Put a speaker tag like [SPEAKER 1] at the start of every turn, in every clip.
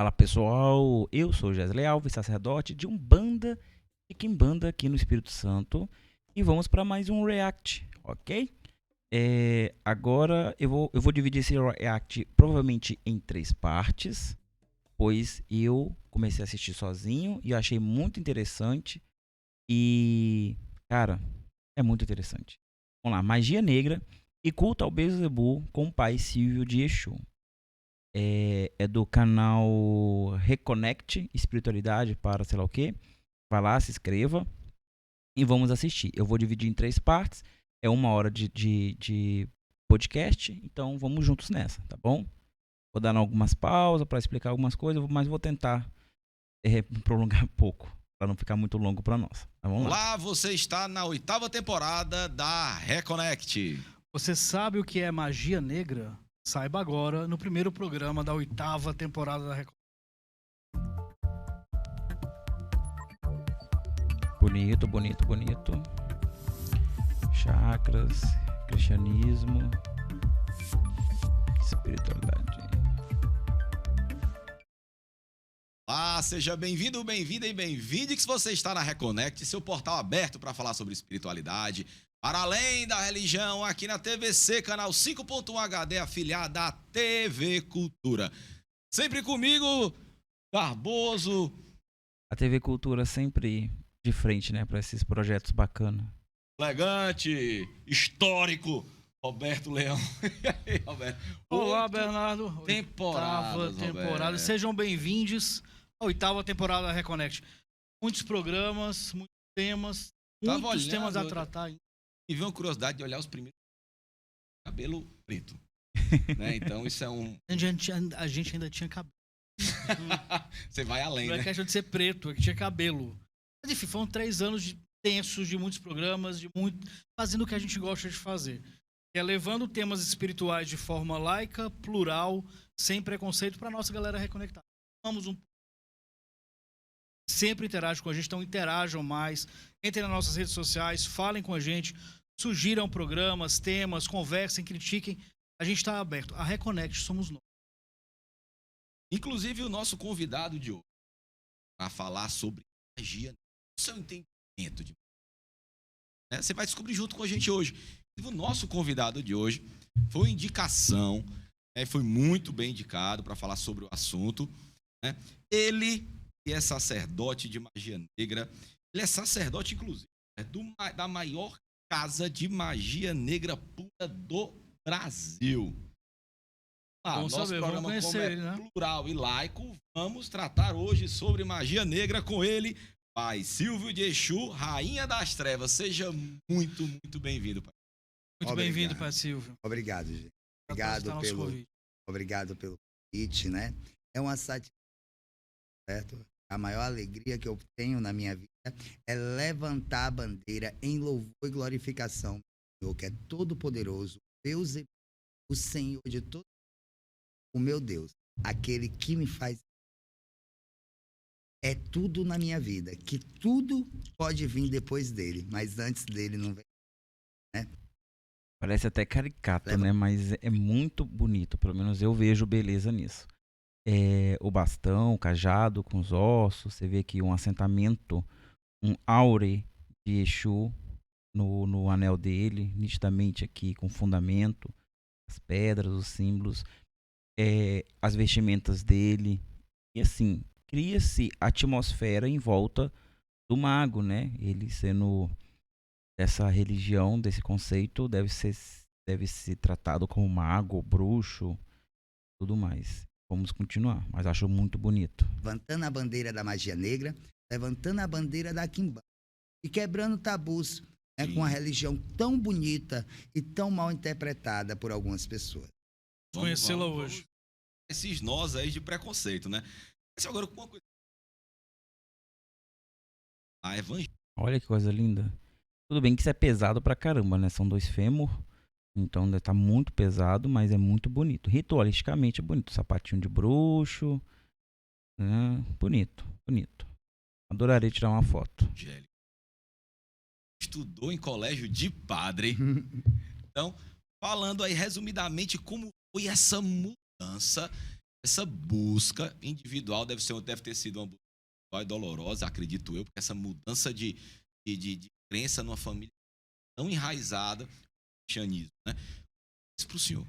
[SPEAKER 1] Fala pessoal, eu sou Gesley Alves, sacerdote de Umbanda e Quimbanda aqui no Espírito Santo e vamos para mais um React, ok? Agora eu vou dividir esse React provavelmente em 3 partes, pois eu comecei a assistir sozinho e eu achei muito interessante e, cara, é muito interessante. Vamos lá, Magia Negra e Culto ao Beelzebub com o pai Silvio de Exu. É do canal Reconnect Espiritualidade para sei lá o que. Vai lá, se inscreva e vamos assistir. Eu vou dividir em 3 partes. É 1 hora de podcast. Então vamos juntos nessa, tá bom? Vou dar algumas pausas para explicar algumas coisas, mas vou tentar prolongar um pouco para não ficar muito longo para nós. Tá, vamos lá.
[SPEAKER 2] Olá, você está na 8ª temporada da Reconnect.
[SPEAKER 3] Você sabe o que é magia negra? Saiba agora no primeiro programa da 8ª temporada da Record.
[SPEAKER 1] Bonito, bonito, bonito. Chakras, cristianismo, espiritualidade.
[SPEAKER 2] Olá, seja bem-vindo, bem-vinda e bem-vinde que você está na Reconnect, seu portal aberto para falar sobre espiritualidade, para além da religião, aqui na TVC, canal 5.1 HD, afiliada à TV Cultura. Sempre comigo, Barboso.
[SPEAKER 1] A TV Cultura sempre de frente, né, para esses projetos bacanas.
[SPEAKER 2] Elegante, histórico, Roberto Leão. E aí, Roberto?
[SPEAKER 3] Olá, Bernardo.
[SPEAKER 2] Temporada.
[SPEAKER 3] Temporada. Sejam bem-vindos à 8ª temporada da Reconnect. Muitos programas, muitos temas, muitos temas a tratar.
[SPEAKER 2] E vi uma curiosidade de olhar os primeiros cabelo preto, né? Então isso é um...
[SPEAKER 3] A gente ainda tinha cabelo.
[SPEAKER 2] Você vai além,
[SPEAKER 3] não
[SPEAKER 2] né?
[SPEAKER 3] Não é questão de ser preto, é que tinha cabelo. Mas enfim, foram 3 anos tensos, de muitos programas, fazendo o que a gente gosta de fazer. Que é levando temas espirituais de forma laica, plural, sem preconceito, para nossa galera reconectar. Sempre interagem com a gente, então interajam mais. Entrem nas nossas redes sociais, falem com a gente, sugiram programas, temas, conversem, critiquem. A gente está aberto. A Reconnect somos nós.
[SPEAKER 2] Inclusive o nosso convidado de hoje para falar sobre magia, o seu entendimento de magia. Você vai descobrir junto com a gente hoje. O nosso convidado de hoje foi indicação, foi muito bem indicado para falar sobre o assunto. Né? Ele que é sacerdote de magia negra, ele é sacerdote, inclusive, da maior casa de magia negra pura do Brasil.
[SPEAKER 3] Vamos
[SPEAKER 2] nosso
[SPEAKER 3] saber,
[SPEAKER 2] programa,
[SPEAKER 3] vamos conhecer
[SPEAKER 2] como é
[SPEAKER 3] ele, né?
[SPEAKER 2] plural e laico, vamos tratar hoje sobre magia negra com ele, pai Silvio de Exu, rainha das trevas. Seja muito, muito bem-vindo, pai.
[SPEAKER 3] Muito bem-vindo, pai Silvio.
[SPEAKER 4] Obrigado, gente. Obrigado pelo convite, né? É uma satisfação, certo? A maior alegria que eu tenho na minha vida é levantar a bandeira em louvor e glorificação do Senhor, que é todo-poderoso, Deus, o Senhor de todo, o meu Deus, aquele que me faz. É tudo na minha vida, que tudo pode vir depois dele, mas antes dele não vem, né?
[SPEAKER 1] Parece até caricato, né? Mas é muito bonito, pelo menos eu vejo beleza nisso. O bastão, o cajado com os ossos, você vê aqui um assentamento, um aure de Exu no anel dele, nitidamente aqui com fundamento, as pedras, os símbolos, as vestimentas dele, e assim, cria-se atmosfera em volta do mago, né? Ele sendo dessa religião, desse conceito, deve ser tratado como mago, bruxo, tudo mais. Vamos continuar, mas acho muito bonito.
[SPEAKER 4] Levantando a bandeira da magia negra, levantando a bandeira da Quimbanda e quebrando tabus, né, com uma religião tão bonita e tão mal interpretada por algumas pessoas.
[SPEAKER 3] Conhecê-la hoje.
[SPEAKER 2] Esses nós aí de preconceito, né? Mas agora com uma coisa. A evangelho.
[SPEAKER 1] Olha que coisa linda. Tudo bem que isso é pesado pra caramba, né? São 2 fêmur. Então deve estar muito pesado, mas é muito bonito. Ritualisticamente é bonito. Sapatinho de bruxo. Né? Bonito, bonito. Adoraria tirar uma foto.
[SPEAKER 2] Estudou em colégio de padre. Então, falando aí resumidamente como foi essa mudança Essa busca individual deve ter sido uma busca dolorosa, acredito eu, porque essa mudança de crença numa família tão enraizada no cristianismo, né? Isso para o senhor.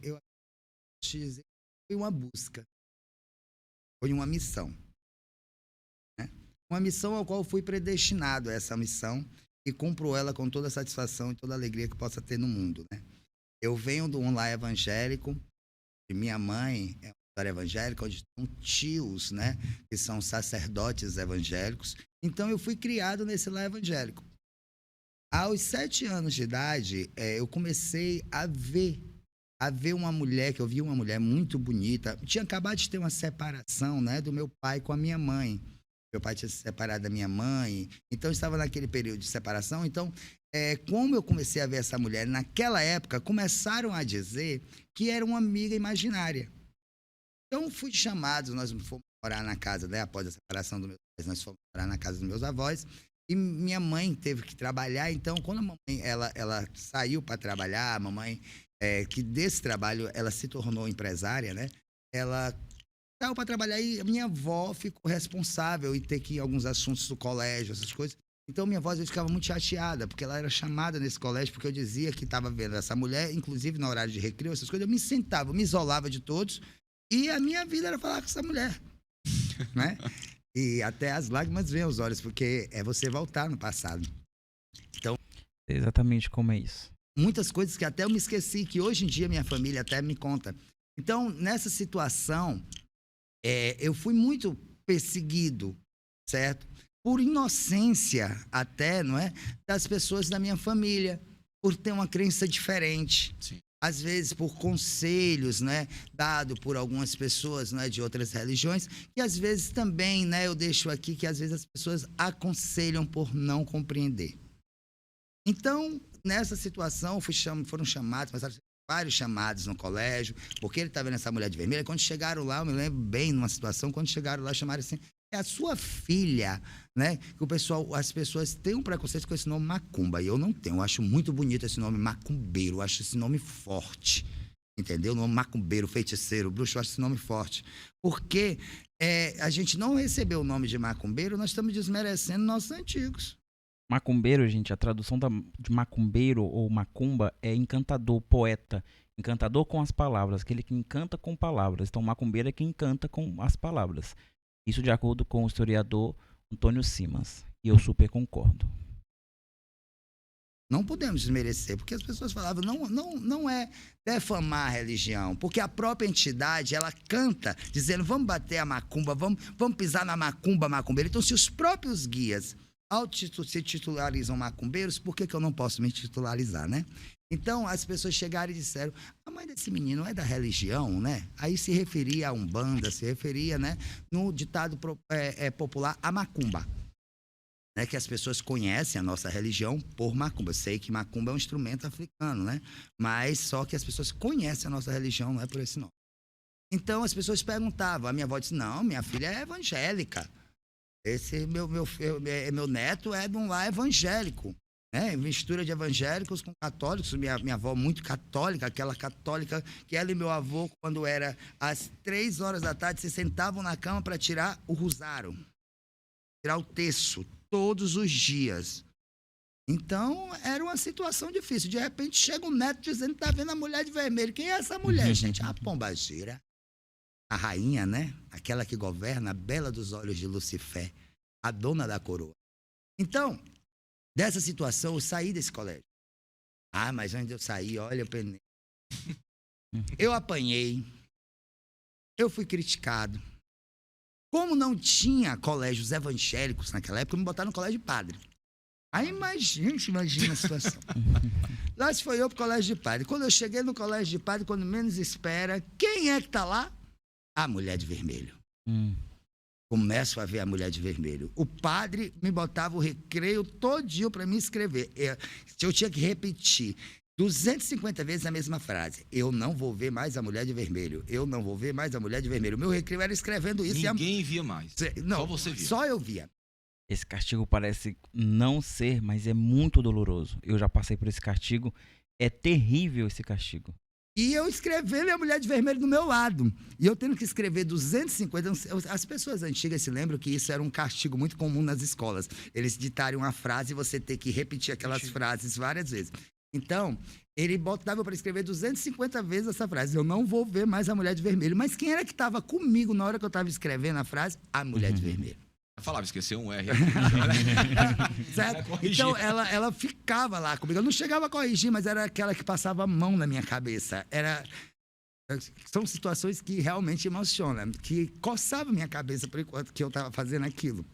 [SPEAKER 4] Eu acho que dizer, foi uma busca, foi uma missão, né? Uma missão ao qual eu fui predestinado a essa missão e cumpro ela com toda a satisfação e toda a alegria que possa ter no mundo, né? Eu venho de um lar evangélico, e minha mãe é uma história evangélica, onde estão tios, né, que são sacerdotes evangélicos. Então, eu fui criado nesse lar evangélico. Aos 7 anos de idade, eu comecei a ver uma mulher, que eu vi uma mulher muito bonita. Tinha acabado de ter uma separação, né, do meu pai com a minha mãe. Meu pai tinha se separado da minha mãe, então eu estava naquele período de separação. Então, como eu comecei a ver essa mulher, naquela época, começaram a dizer que era uma amiga imaginária. Então, fui chamado, nós fomos morar na casa, né, após a separação dos meus pais, nós fomos morar na casa dos meus avós, e minha mãe teve que trabalhar. Então, quando a mamãe ela saiu para trabalhar, a mamãe, que desse trabalho, ela se tornou empresária, né, ela saiu para trabalhar e a minha avó ficou responsável em ter que ir em alguns assuntos do colégio, essas coisas. Então, minha avó às vezes ficava muito chateada, porque ela era chamada nesse colégio, porque eu dizia que estava vendo essa mulher, inclusive no horário de recreio, essas coisas. Eu me sentava, eu me isolava de todos, e a minha vida era falar com essa mulher, né? E até as lágrimas vêm aos olhos, porque é você voltar no passado. Então,
[SPEAKER 1] Exatamente como é isso.
[SPEAKER 4] muitas coisas que até eu me esqueci, que hoje em dia minha família até me conta. Então, nessa situação, eu fui muito perseguido, certo? Por inocência até, não é? Das pessoas da minha família, por ter uma crença diferente.
[SPEAKER 2] Sim.
[SPEAKER 4] Às vezes por conselhos, né, dado por algumas pessoas, né, de outras religiões, e às vezes também, né, eu deixo aqui que às vezes as pessoas aconselham por não compreender. Então, nessa situação, foram chamados, passaram vários chamados no colégio, porque ele estava vendo essa mulher de vermelho. Quando chegaram lá, eu me lembro bem numa situação, quando chegaram lá, chamaram assim, é a sua filha, né? Que as pessoas têm um preconceito com esse nome Macumba, e eu não tenho. Eu acho muito bonito esse nome Macumbeiro, eu acho esse nome forte, entendeu? O nome Macumbeiro, feiticeiro, bruxo, eu acho esse nome forte. Porque a gente não recebeu o nome de Macumbeiro, nós estamos desmerecendo nossos antigos.
[SPEAKER 1] Macumbeiro, gente, a tradução de macumbeiro ou macumba é encantador, poeta. Encantador com as palavras, aquele que encanta com palavras. Então, macumbeiro é quem encanta com as palavras. Isso de acordo com o historiador Antônio Simas. E eu super concordo.
[SPEAKER 4] Não podemos desmerecer, porque as pessoas falavam, não é defamar a religião, porque a própria entidade, ela canta, dizendo, vamos bater a macumba, vamos pisar na macumbeira. Então, se os próprios guias se titularizam macumbeiros, por que eu não posso me titularizar, né? Então, as pessoas chegaram e disseram, a mãe desse menino é da religião, né? Aí se referia a Umbanda, se referia, né, no ditado popular, a macumba. Né, que as pessoas conhecem a nossa religião por macumba. Eu sei que macumba é um instrumento africano, né? Mas só que as pessoas conhecem a nossa religião, não é por esse nome. Então, as pessoas perguntavam, a minha avó disse, não, minha filha é evangélica. Esse meu neto é de um lar evangélico, né? Mistura de evangélicos com católicos. Minha avó muito católica, aquela católica que ela e meu avô, quando era às 3 horas da tarde, se sentavam na cama para tirar o rosário, tirar o terço, todos os dias. Então, era uma situação difícil. De repente, chega um neto dizendo que está vendo a mulher de vermelho. Quem é essa mulher, gente? A pombagira. A rainha, né? Aquela que governa, a bela dos olhos de Lucifer, a dona da coroa. Então, dessa situação, eu saí desse colégio. Ah, mas antes de eu sair, olha, eu penei. Eu apanhei. Eu fui criticado. Como não tinha colégios evangélicos naquela época, me botaram no colégio de padre. Aí imagina a situação. Lá se foi eu pro colégio de padre. Quando eu cheguei no colégio de padre, quando menos espera, quem é que tá lá? A mulher de vermelho. Começo a ver a mulher de vermelho. O padre me botava o recreio todinho para me escrever. Eu tinha que repetir 250 vezes a mesma frase. Eu não vou ver mais a mulher de vermelho. Eu não vou ver mais a mulher de vermelho. O meu recreio era escrevendo isso.
[SPEAKER 2] Ninguém via mais.
[SPEAKER 4] Não,
[SPEAKER 2] só você via.
[SPEAKER 4] Só eu via.
[SPEAKER 1] Esse castigo parece não ser, mas é muito doloroso. Eu já passei por esse castigo. É terrível esse castigo.
[SPEAKER 4] E eu escrevendo e a mulher de vermelho do meu lado. E eu tendo que escrever 250... As pessoas antigas se lembram que isso era um castigo muito comum nas escolas. Eles ditarem uma frase e você ter que repetir aquelas frases várias vezes. Então, ele botava para escrever 250 vezes essa frase. Eu não vou ver mais a mulher de vermelho. Mas quem era que estava comigo na hora que eu estava escrevendo a frase? A mulher de vermelho.
[SPEAKER 2] Eu falava, esqueceu um R.
[SPEAKER 4] Certo? Então, ela ficava lá comigo. Eu não chegava a corrigir, mas era aquela que passava a mão na minha cabeça. São situações que realmente emocionam, que coçavam minha cabeça por enquanto que eu estava fazendo aquilo.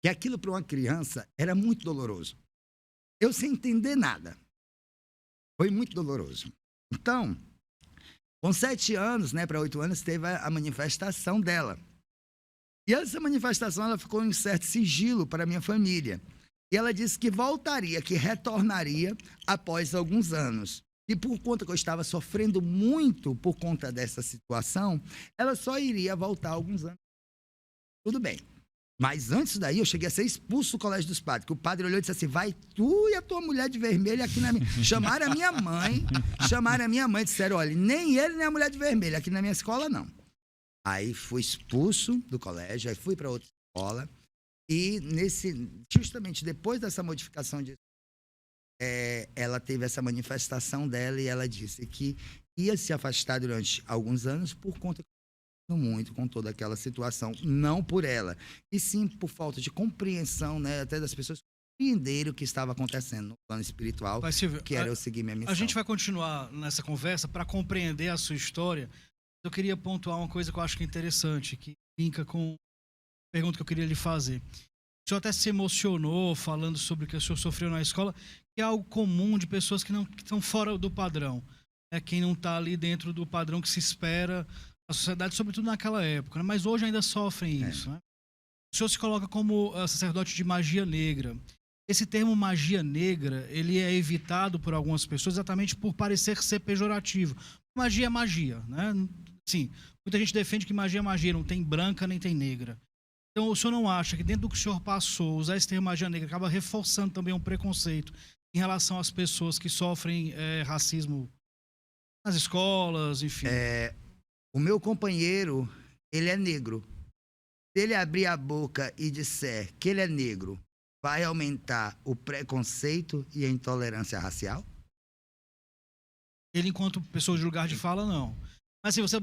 [SPEAKER 4] E aquilo para uma criança era muito doloroso. Eu sem entender nada. Foi muito doloroso. Então, com 7 anos, né, para 8 anos, teve a manifestação dela. E essa manifestação ela ficou em certo sigilo para a minha família. E ela disse que voltaria, que retornaria após alguns anos. E por conta que eu estava sofrendo muito por conta dessa situação, ela só iria voltar alguns anos. Tudo bem. Mas antes daí, eu cheguei a ser expulso do colégio dos padres. Que o padre olhou e disse assim, vai tu e a tua mulher de vermelho aqui na minha... Chamaram a minha mãe e disseram, olha, nem ele nem a mulher de vermelho aqui na minha escola, não. Aí fui expulso do colégio, aí fui para outra escola. E justamente depois dessa modificação, ela teve essa manifestação dela e ela disse que ia se afastar durante alguns anos por conta muito com toda aquela situação, não por ela, e sim por falta de compreensão, né, até das pessoas compreenderem o que estava acontecendo no plano espiritual,
[SPEAKER 3] Silvio,
[SPEAKER 4] que era eu seguir minha missão.
[SPEAKER 3] A gente vai continuar nessa conversa para compreender a sua história. Eu queria pontuar uma coisa que eu acho que é interessante, que linka com a pergunta que eu queria lhe fazer. O senhor até se emocionou falando sobre o que o senhor sofreu na escola, que é algo comum de pessoas que estão fora do padrão. Quem não está ali dentro do padrão que se espera da sociedade, sobretudo naquela época. Né? Mas hoje ainda sofrem isso. Né? O senhor se coloca como sacerdote de magia negra. Esse termo magia negra, ele é evitado por algumas pessoas exatamente por parecer ser pejorativo. Magia é magia, né? Sim, muita gente defende que magia é magia, não tem branca nem tem negra. Então, o senhor não acha que dentro do que o senhor passou, usar esse termo magia negra acaba reforçando também um preconceito em relação às pessoas que sofrem racismo nas escolas, enfim?
[SPEAKER 4] O meu companheiro, ele é negro. Se ele abrir a boca e disser que ele é negro, vai aumentar o preconceito e a intolerância racial?
[SPEAKER 3] Ele, enquanto pessoa de lugar de fala, não. Mas se você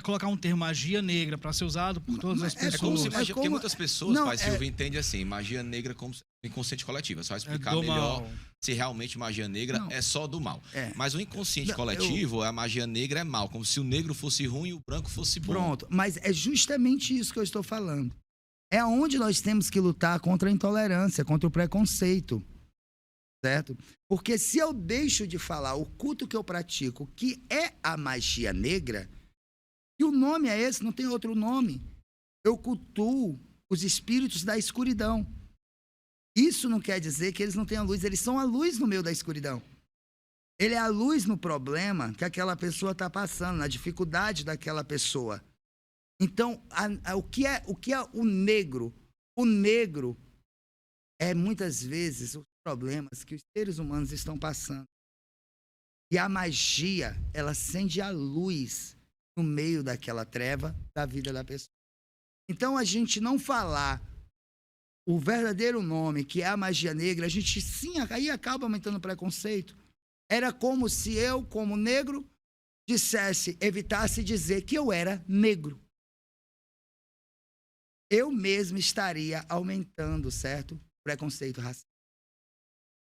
[SPEAKER 3] colocar um termo magia negra para ser usado por todas as pessoas...
[SPEAKER 2] É como se magia, porque muitas pessoas, Pai Silvio, entendem assim, magia negra como inconsciente coletivo. Só explicar melhor mal. Se realmente magia negra é só do mal. Mas o inconsciente coletivo, a magia negra é mal, como se o negro fosse ruim e o branco fosse bom.
[SPEAKER 4] Pronto, mas é justamente isso que eu estou falando. É onde nós temos que lutar contra a intolerância, contra o preconceito. Certo? Porque se eu deixo de falar o culto que eu pratico, que é a magia negra, e o nome é esse, não tem outro nome, eu cultuo os espíritos da escuridão. Isso não quer dizer que eles não tenham luz, eles são a luz no meio da escuridão. Ele é a luz no problema que aquela pessoa está passando, na dificuldade daquela pessoa. Então, o que é o negro? O negro é muitas vezes problemas que os seres humanos estão passando. E a magia, ela acende a luz no meio daquela treva da vida da pessoa. Então, a gente não falar o verdadeiro nome, que é a magia negra, a gente sim, aí acaba aumentando o preconceito. Era como se eu, como negro, evitasse dizer que eu era negro. Eu mesmo estaria aumentando, certo? Preconceito racial.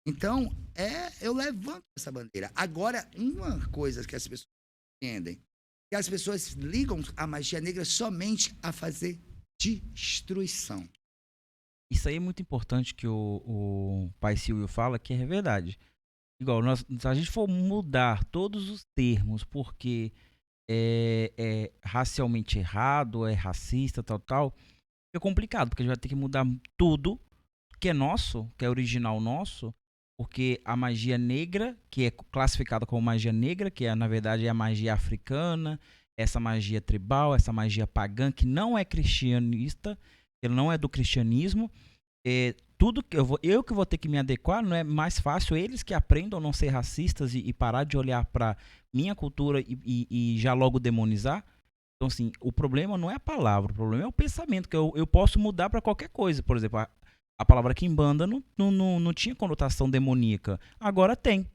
[SPEAKER 4] Então, eu levanto essa bandeira. Agora, uma coisa que as pessoas entendem, que as pessoas ligam a magia negra somente a fazer destruição.
[SPEAKER 1] Isso aí é muito importante que o Pai Silvio fala, que é verdade. Igual, se a gente for mudar todos os termos, porque é racialmente errado, é racista, tal, é complicado, porque a gente vai ter que mudar tudo que é nosso, que é original nosso, porque a magia negra, que é classificada como magia negra, que na verdade é a magia africana, essa magia tribal, essa magia pagã, que não é cristianista, que não é do cristianismo, tudo que eu que vou ter que me adequar, não é mais fácil eles que aprendam a não ser racistas e parar de olhar para minha cultura e já logo demonizar? Então, assim, o problema não é a palavra, o problema é o pensamento, que eu posso mudar para qualquer coisa. Por exemplo, a palavra quimbanda não tinha conotação demoníaca, agora tem.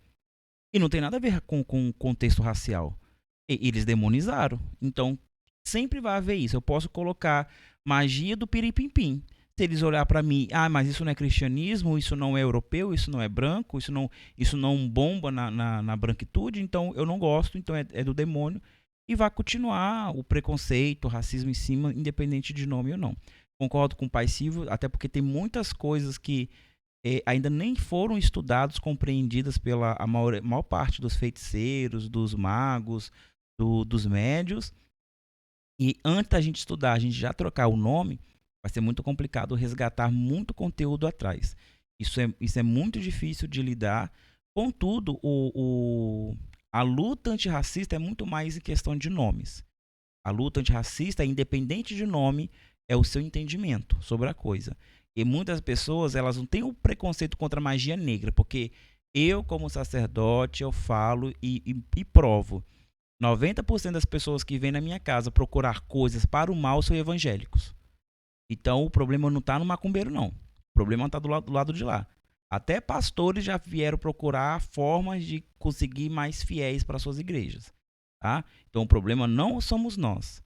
[SPEAKER 1] E não tem nada a ver com contexto racial. Eles demonizaram. Então, sempre vai haver isso. Eu posso colocar magia do piripimpim. Se eles olhar para mim, mas isso não é cristianismo, isso não é europeu, isso não é branco, isso não bomba na branquitude, então eu não gosto, então é do demônio. E vai continuar o preconceito, o racismo em cima, independente de nome ou não. Concordo com o Pai Silvio, até porque tem muitas coisas que ainda nem foram estudadas, compreendidas pela a maior parte dos feiticeiros, dos magos, dos médios. E antes da gente estudar, a gente já trocar o nome, vai ser muito complicado resgatar muito conteúdo atrás. Isso é muito difícil de lidar. Contudo, a luta antirracista é muito mais em questão de nomes. A luta antirracista, independente de nome, é o seu entendimento sobre a coisa. E muitas pessoas, elas não têm o preconceito contra a magia negra, porque eu, como sacerdote, eu falo e provo. 90% das pessoas que vêm na minha casa procurar coisas para o mal são evangélicos. Então, o problema não está no macumbeiro, não. O problema está do lado de lá. Até pastores já vieram procurar formas de conseguir mais fiéis para suas igrejas. Tá? Então, o problema não somos nós.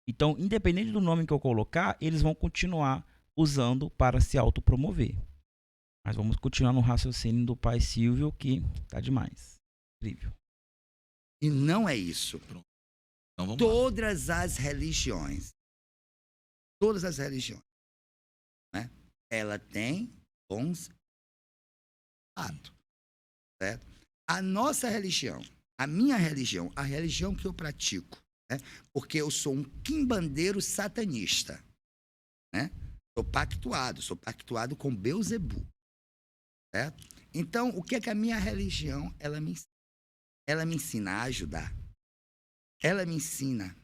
[SPEAKER 1] Então, independente do nome que eu colocar, eles vão continuar usando para se autopromover. Mas vamos continuar no raciocínio do Pai Silvio, que tá demais. Incrível.
[SPEAKER 4] E não é isso.
[SPEAKER 2] Então, vamos lá.
[SPEAKER 4] Todas as religiões, né? Ela tem bons atos, certo? A nossa religião, a minha religião, a religião que eu pratico, né? Porque eu sou um quimbandeiro satanista, né? Sou pactuado com Beelzebub, certo? Então, o que é que a minha religião, ela me ensina? Ela me ensina a ajudar. Ela me ensina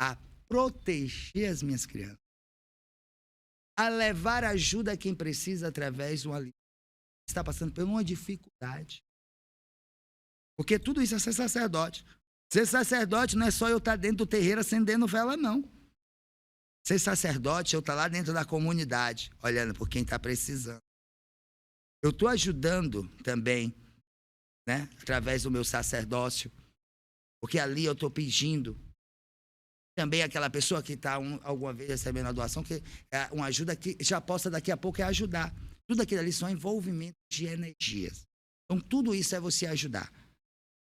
[SPEAKER 4] a proteger as minhas crianças. A levar ajuda a quem precisa através de uma está passando por uma dificuldade. Porque tudo isso é ser sacerdote. Ser sacerdote não é só eu estar dentro do terreiro acendendo vela, não. Ser sacerdote, eu estar lá dentro da comunidade, olhando por quem está precisando. Eu estou ajudando também, né, através do meu sacerdócio, porque ali eu estou pedindo também aquela pessoa que está alguma vez recebendo a doação, que é uma ajuda que já possa daqui a pouco ajudar. Tudo aquilo ali são envolvimentos de energias. Então, tudo isso é você ajudar.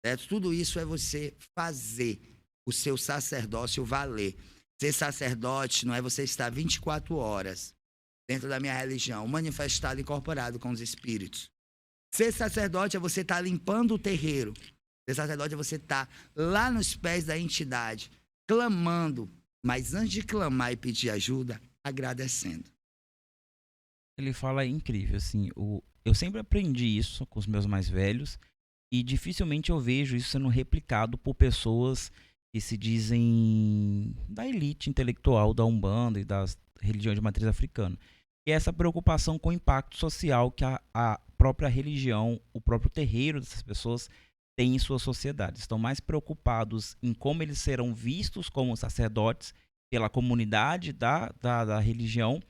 [SPEAKER 4] Certo? Tudo isso é você fazer o seu sacerdócio valer. Ser sacerdote não é você estar 24 horas dentro da minha religião, manifestado e incorporado com os espíritos. Ser sacerdote é você estar limpando o terreiro. Ser sacerdote é você estar lá nos pés da entidade, clamando, mas antes de clamar e pedir ajuda, agradecendo.
[SPEAKER 1] Ele fala incrível, assim, eu sempre aprendi isso com os meus mais velhos e dificilmente eu vejo isso sendo replicado por pessoas que se dizem da elite intelectual da Umbanda e das religiões de matriz africana. E essa preocupação com o impacto social que a própria religião, o próprio terreiro dessas pessoas tem em suas sociedades. Estão mais preocupados em como eles serão vistos como sacerdotes pela comunidade da religião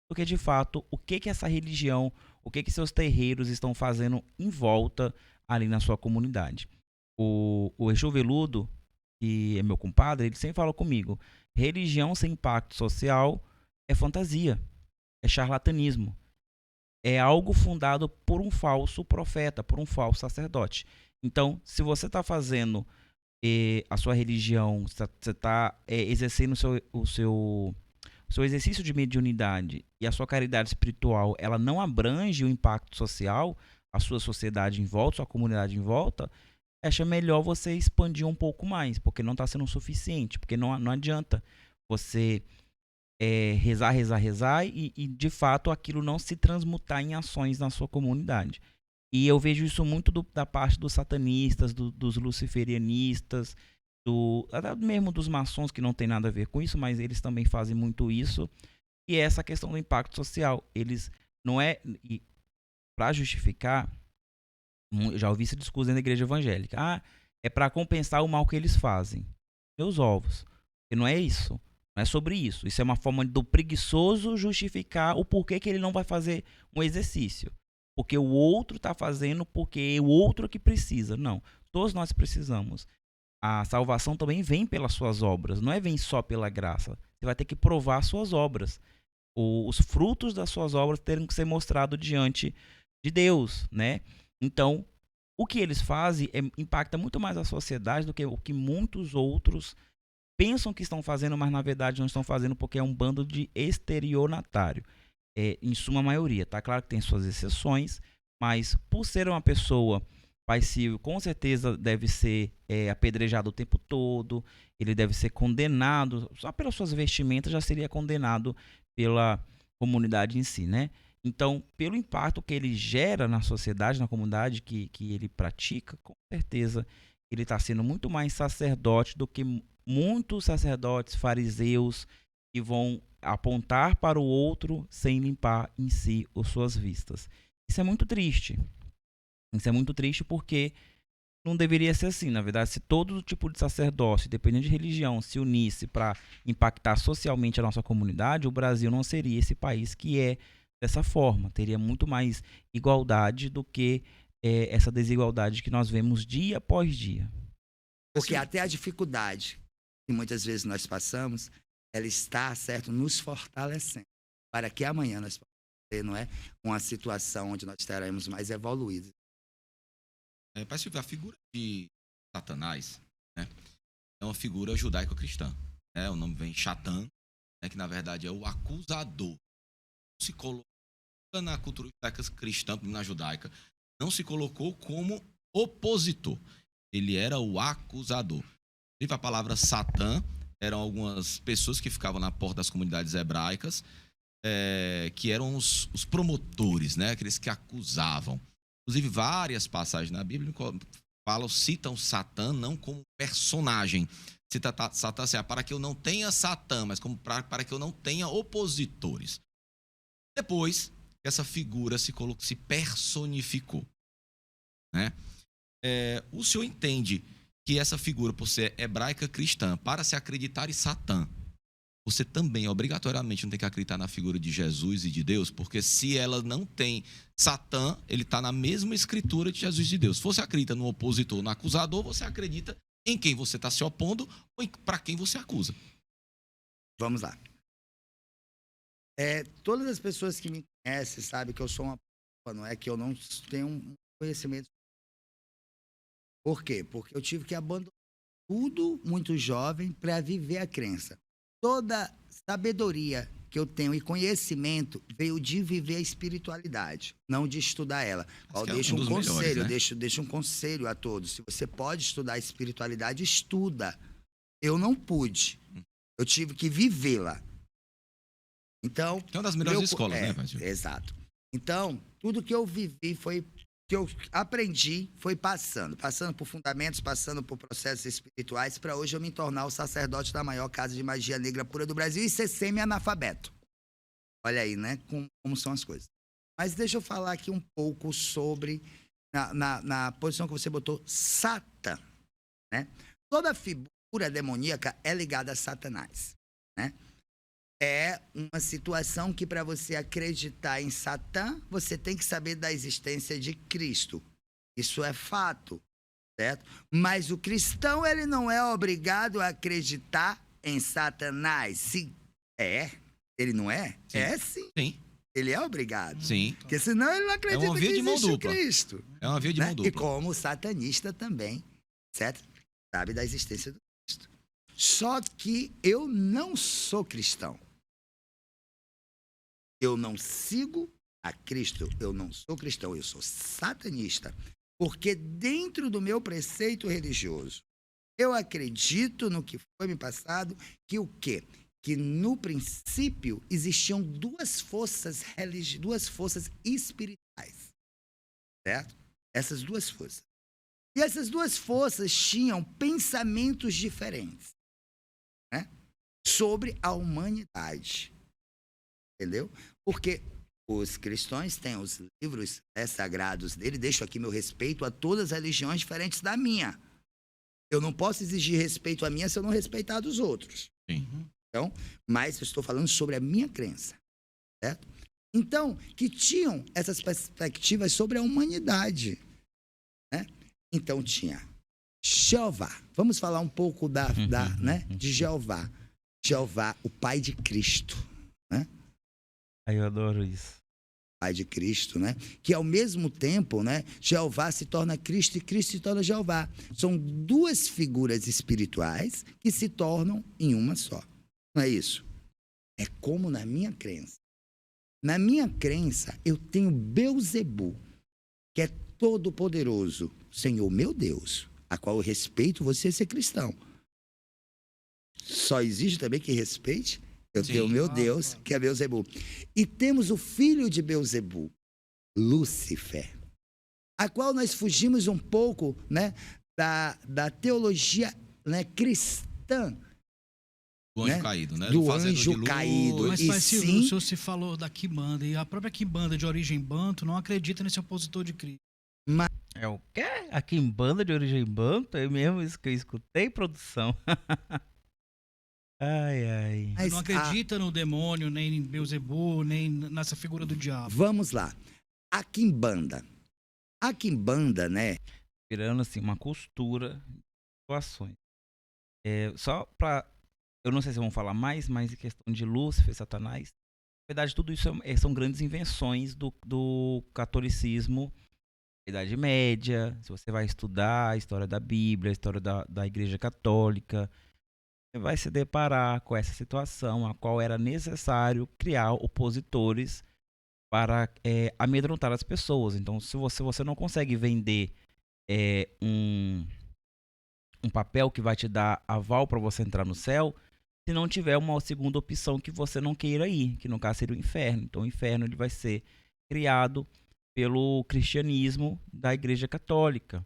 [SPEAKER 1] do que, de fato, o que essa religião, o que seus terreiros estão fazendo em volta ali na sua comunidade. O Exu Veludo, que é meu compadre, ele sempre fala comigo, religião sem impacto social é fantasia, é charlatanismo. É algo fundado por um falso profeta, por um falso sacerdote. Então, se você está fazendo a sua religião, você está exercendo o seu exercício de mediunidade e a sua caridade espiritual, ela não abrange o impacto social, a sua sociedade em volta, sua comunidade em volta, acha melhor você expandir um pouco mais, porque não está sendo o suficiente, porque não adianta você rezar e de fato aquilo não se transmutar em ações na sua comunidade. E eu vejo isso muito da parte dos satanistas, dos luciferianistas, até mesmo dos maçons, que não tem nada a ver com isso, mas eles também fazem muito isso. E é essa questão do impacto social. Eles não é... Para justificar, eu já ouvi esse discurso dentro da igreja evangélica. Ah, é para compensar o mal que eles fazem. Meus ovos. E não é isso. Não é sobre isso. Isso é uma forma do preguiçoso justificar o porquê que ele não vai fazer um exercício. Porque o outro está fazendo, porque o outro que precisa. Não. Todos nós precisamos. A salvação também vem pelas suas obras. Não é vem só pela graça. Você vai ter que provar as suas obras. Os frutos das suas obras terem que ser mostrados diante de Deus, né? Então, o que eles fazem impacta muito mais a sociedade do que o que muitos outros pensam que estão fazendo, mas na verdade não estão fazendo porque é um bando de estelionatário. Em suma maioria, tá claro que tem suas exceções, mas por ser uma pessoa passiva, com certeza deve ser apedrejado o tempo todo, ele deve ser condenado, só pelas suas vestimentas já seria condenado pela comunidade em si, né? Então, pelo impacto que ele gera na sociedade, na comunidade que ele pratica, com certeza ele está sendo muito mais sacerdote do que muitos sacerdotes fariseus que vão apontar para o outro sem limpar em si as suas vistas. Isso é muito triste. Isso é muito triste porque não deveria ser assim. Na verdade, se todo tipo de sacerdócio, dependendo de religião, se unisse para impactar socialmente a nossa comunidade, o Brasil não seria esse país que é dessa forma. Teria muito mais igualdade do que essa desigualdade que nós vemos dia após dia.
[SPEAKER 4] Porque até a dificuldade que muitas vezes nós passamos, ela está, certo, nos fortalecendo para que amanhã nós possamos ter, não é, uma situação onde nós estaremos mais evoluídos.
[SPEAKER 2] Parece que a figura de Satanás, né, é uma figura judaico-cristã. Né? O nome vem Satan, né, que na verdade é o acusador. Se colocou na cultura judaica-cristã, na judaica, não se colocou como opositor. Ele era o acusador. A palavra Satã eram algumas pessoas que ficavam na porta das comunidades hebraicas, que eram os promotores, né, aqueles que acusavam. Inclusive, várias passagens na Bíblia citam Satã não como personagem. Cita Satã assim, para que eu não tenha Satã, mas como para que eu não tenha opositores. Depois, essa figura se personificou. Né? O senhor entende que essa figura, por ser hebraica cristã, para se acreditar em Satã, você também, obrigatoriamente, não tem que acreditar na figura de Jesus e de Deus, porque se ela não tem Satã, ele está na mesma escritura de Jesus e de Deus. Se você acredita no opositor, no acusador, você acredita em quem você está se opondo ou para quem você acusa.
[SPEAKER 4] Vamos lá. Todas as pessoas que me conhecem sabem que eu sou uma pessoa, não é que eu não tenho um conhecimento. Por quê? Porque eu tive que abandonar tudo muito jovem para viver a crença. Toda sabedoria que eu tenho e conhecimento veio de viver a espiritualidade, não de estudar ela. Deixo um conselho, melhores, né? deixo um conselho a todos. Se você pode estudar a espiritualidade, estuda. Eu não pude. Eu tive que vivê-la. Então,
[SPEAKER 2] é uma das melhores escolas, né, Padre?
[SPEAKER 4] Exato. Então, tudo que eu vivi que eu aprendi foi passando por fundamentos, passando por processos espirituais, para hoje eu me tornar o sacerdote da maior casa de magia negra pura do Brasil e ser semi-analfabeto. Olha aí, né? Como são as coisas. Mas deixa eu falar aqui um pouco sobre, na posição que você botou, Satã. Né? Toda figura demoníaca é ligada a Satanás. Né? É uma situação que, para você acreditar em Satã, você tem que saber da existência de Cristo. Isso é fato, certo? Mas o cristão, ele não é obrigado a acreditar em Satanás. Ele não é?
[SPEAKER 2] Sim. Sim.
[SPEAKER 4] Ele é obrigado.
[SPEAKER 2] Sim.
[SPEAKER 4] Porque senão ele não acredita que existe o Cristo.
[SPEAKER 2] É uma via de mão dupla.
[SPEAKER 4] E como satanista também, certo? Sabe da existência do Cristo. Só que eu não sou cristão. Eu não sigo a Cristo, eu não sou cristão, eu sou satanista. Porque dentro do meu preceito religioso, eu acredito no que foi me passado, que o quê? Que no princípio existiam duas forças espirituais, certo? Essas duas forças. E essas duas forças tinham pensamentos diferentes, né? Sobre a humanidade. Entendeu? Porque Os cristãos têm os livros sagrados dele. Deixo aqui meu respeito a todas as religiões diferentes da minha. Eu não posso exigir respeito à minha se eu não respeitar a dos outros.
[SPEAKER 2] Sim.
[SPEAKER 4] Então, mas eu estou falando sobre a minha crença, certo? Então, que tinham essas perspectivas sobre a humanidade, né? Então, tinha Jeová. Vamos falar um pouco de Jeová. Jeová, o pai de Cristo, né?
[SPEAKER 1] Aí eu adoro isso.
[SPEAKER 4] Pai de Cristo, né? Que ao mesmo tempo, né, Jeová se torna Cristo e Cristo se torna Jeová. São duas figuras espirituais que se tornam em uma só. Não é isso? É como na minha crença. Na minha crença, eu tenho Belzebu, que é todo poderoso, Senhor meu Deus, a qual eu respeito você ser cristão. Só existe também que respeite. Eu
[SPEAKER 2] Sim.
[SPEAKER 4] tenho o meu Deus, que é Belzebu. E temos o filho de Belzebu, Lúcifer, a qual nós fugimos um pouco, né, da teologia, né, cristã.
[SPEAKER 2] Do anjo
[SPEAKER 4] Né?
[SPEAKER 2] caído, né?
[SPEAKER 4] Do
[SPEAKER 2] fazedor
[SPEAKER 4] anjo
[SPEAKER 2] de luz.
[SPEAKER 4] caído.
[SPEAKER 3] Mas,
[SPEAKER 4] E
[SPEAKER 3] Pai Silvio,
[SPEAKER 4] sim-
[SPEAKER 3] o senhor se falou da Quimbanda, e a própria Quimbanda de origem banto não acredita nesse opositor de Cristo.
[SPEAKER 1] É o quê? Aqui em banda de origem banto? É mesmo isso que eu escutei, produção. Ai, ai.
[SPEAKER 4] Mas
[SPEAKER 3] Não acredita no demônio, nem em Belzebu, nem nessa figura do diabo.
[SPEAKER 4] vamos lá. A Quimbanda. A Quimbanda, né?
[SPEAKER 1] Virando assim uma costura de situações. Só pra. Eu não sei se vão falar mais, mas em questão de Lúcifer, Satanás. Na verdade, tudo isso são grandes invenções do catolicismo, Idade Média. Se você vai estudar a história da Bíblia, a história da Igreja Católica, você vai se deparar com essa situação, a qual era necessário criar opositores para amedrontar as pessoas. Então, se você não consegue vender um papel que vai te dar aval para você entrar no céu, se não tiver uma segunda opção que você não queira ir, que no caso seria o inferno. Então, o inferno ele vai ser criado pelo cristianismo da Igreja Católica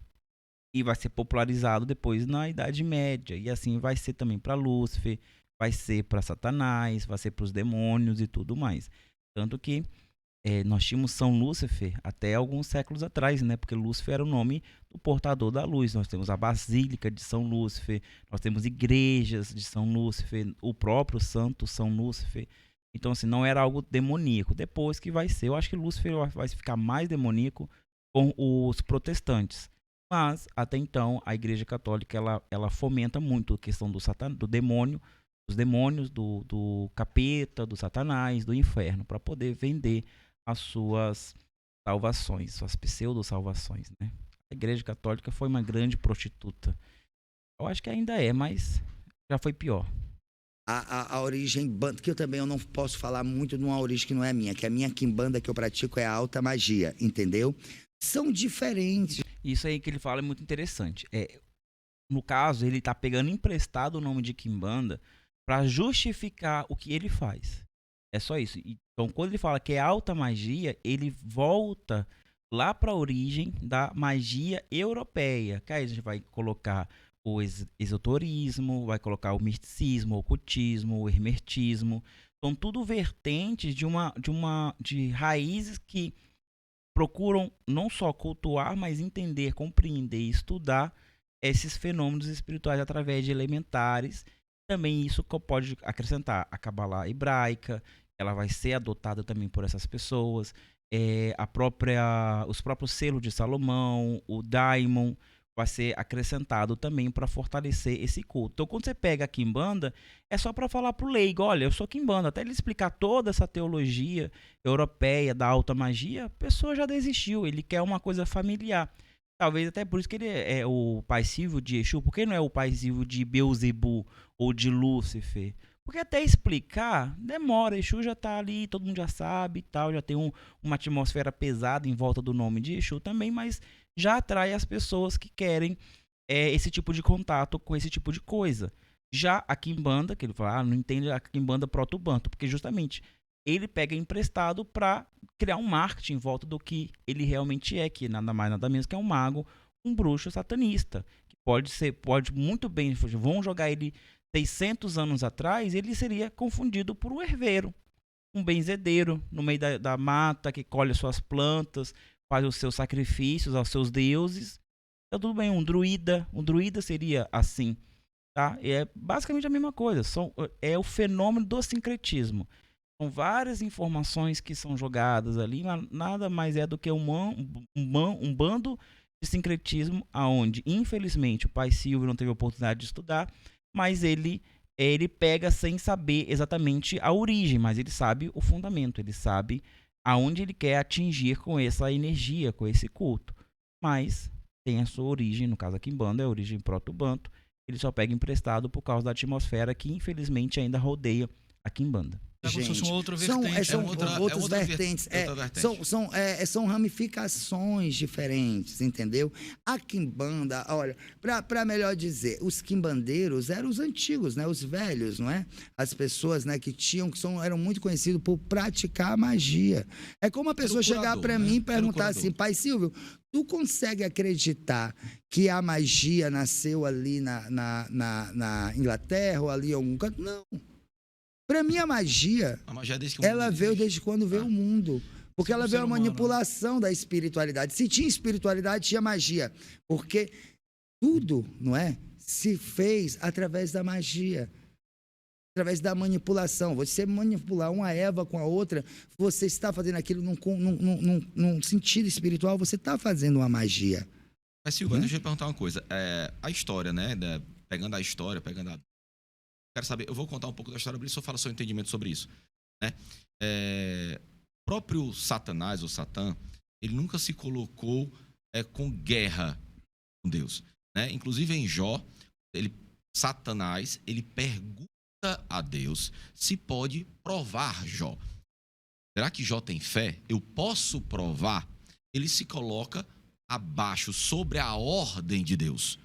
[SPEAKER 1] e vai ser popularizado depois na Idade Média. E assim vai ser também para Lúcifer, vai ser para Satanás, vai ser para os demônios e tudo mais. Tanto que nós tínhamos São Lúcifer até alguns séculos atrás, né? Porque Lúcifer era o nome do portador da luz. Nós temos a Basílica de São Lúcifer, nós temos igrejas de São Lúcifer, o próprio santo São Lúcifer. Então, assim, não era algo demoníaco. Depois que vai ser, eu acho que Lúcifer vai ficar mais demoníaco com os protestantes. Mas, até então, a Igreja Católica, ela fomenta muito a questão do demônio, dos demônios, do capeta, do Satanás, do inferno, para poder vender as suas salvações, suas pseudo-salvações, né? A Igreja Católica foi uma grande prostituta. Eu acho que ainda é, mas já foi pior.
[SPEAKER 4] A origem banda, que eu não posso falar muito de uma origem que não é minha, que a minha quimbanda que eu pratico é a alta magia, entendeu? São diferentes.
[SPEAKER 1] Isso aí que ele fala é muito interessante. No caso, ele está pegando emprestado o nome de Quimbanda para justificar o que ele faz. É só isso. Então, quando ele fala que é alta magia, ele volta lá para a origem da magia europeia. Que aí a gente vai colocar o esoterismo, vai colocar o misticismo, o ocultismo, o hermetismo. São tudo vertentes de raízes que procuram não só cultuar, mas entender, compreender e estudar esses fenômenos espirituais através de elementares. Também isso pode acrescentar a Cabala hebraica, ela vai ser adotada também por essas pessoas, os próprios selos de Salomão, o Daimon, vai ser acrescentado também para fortalecer esse culto. Então, quando você pega a Quimbanda, é só para falar para o leigo, olha, eu sou Quimbanda. Até ele explicar toda essa teologia europeia da alta magia, a pessoa já desistiu, ele quer uma coisa familiar. Talvez até por isso que ele é o pai Silvio de Exu. Por que não é o pai Silvio de Belzebu ou de Lúcifer? Porque até explicar demora. Exu já tá ali, todo mundo já sabe e tal. Já tem uma atmosfera pesada em volta do nome de Exu também, mas já atrai as pessoas que querem esse tipo de contato com esse tipo de coisa. Já a Quimbanda, que ele fala, não entende a Quimbanda proto-banto, porque justamente ele pega emprestado para criar um marketing em volta do que ele realmente é, que nada mais nada menos que é um mago, um bruxo satanista, que pode muito bem, vão jogar ele 600 anos atrás, ele seria confundido por um herveiro. um benzedeiro no meio da mata, que colhe as suas plantas, faz os seus sacrifícios aos seus deuses. Então tudo bem, um druida seria assim, tá? E é basicamente a mesma coisa, é o fenômeno do sincretismo. São várias informações que são jogadas ali, mas nada mais é do que um bando de sincretismo, aonde, infelizmente, o pai Silvio não teve a oportunidade de estudar, mas ele pega sem saber exatamente a origem, mas ele sabe o fundamento, ele sabe aonde ele quer atingir com essa energia, com esse culto. Mas tem a sua origem, no caso aqui em Kimbanda, é a origem proto-banto, ele só pega emprestado por causa da atmosfera que infelizmente ainda rodeia a Kimbanda.
[SPEAKER 3] É como se fosse uma outra
[SPEAKER 4] São
[SPEAKER 3] vertente.
[SPEAKER 4] outras vertentes. São ramificações diferentes, entendeu? A Kimbanda, olha, para melhor dizer, os quimbandeiros eram os antigos, né? Os velhos, não é? As pessoas, né, eram muito conhecidos por praticar magia. É como a pessoa chegar para mim e perguntar assim, pai Silvio, tu consegue acreditar que a magia nasceu ali na Inglaterra ou ali em algum canto? Não. Para mim, a magia ela veio desde quando veio o mundo. Porque ela veio a manipulação da espiritualidade. Se tinha espiritualidade, tinha magia. Porque tudo, não é? Se fez através da magia. Através da manipulação. Você manipular uma Eva com a outra, você está fazendo aquilo num sentido espiritual, você está fazendo uma magia.
[SPEAKER 2] Mas, Silvia, deixa eu perguntar uma coisa. A história, né? Pegando a quero saber, eu vou contar um pouco da história, só fala seu entendimento sobre isso, né? O próprio Satanás, ou Satã, ele nunca se colocou com guerra com Deus, né? Inclusive em Jó, Satanás, ele pergunta a Deus se pode provar Jó. Será que Jó tem fé? Eu posso provar? Ele se coloca abaixo, sobre a ordem de Deus.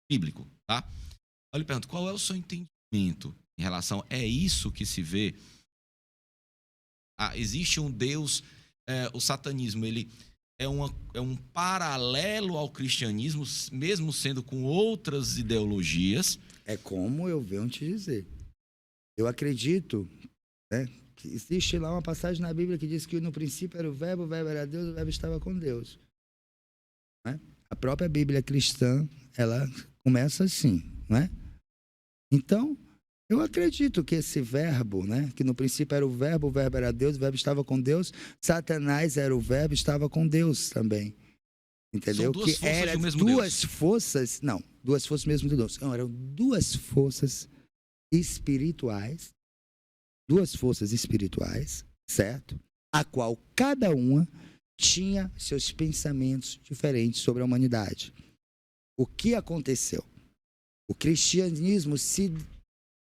[SPEAKER 2] Bíblico, tá? Eu lhe pergunto, qual é o seu entendimento em relação, é isso que se vê? Existe um Deus, o satanismo, ele é um paralelo ao cristianismo, mesmo sendo com outras ideologias.
[SPEAKER 4] É como eu venho te dizer. Eu acredito, né, que existe lá uma passagem na Bíblia que diz que no princípio era o verbo era Deus, o verbo estava com Deus. Né? A própria Bíblia cristã, ela começa assim, não é? Então, eu acredito que esse verbo, né, que no princípio era o verbo era Deus, o verbo estava com Deus, Satanás era o verbo, estava com Deus também. Entendeu?
[SPEAKER 2] São duas
[SPEAKER 4] que
[SPEAKER 2] forças
[SPEAKER 4] era
[SPEAKER 2] do mesmo
[SPEAKER 4] duas
[SPEAKER 2] Deus.
[SPEAKER 4] Forças, não, duas forças mesmo de Deus. Não, eram duas forças espirituais, certo? A qual cada uma tinha seus pensamentos diferentes sobre a humanidade. O que aconteceu? O cristianismo se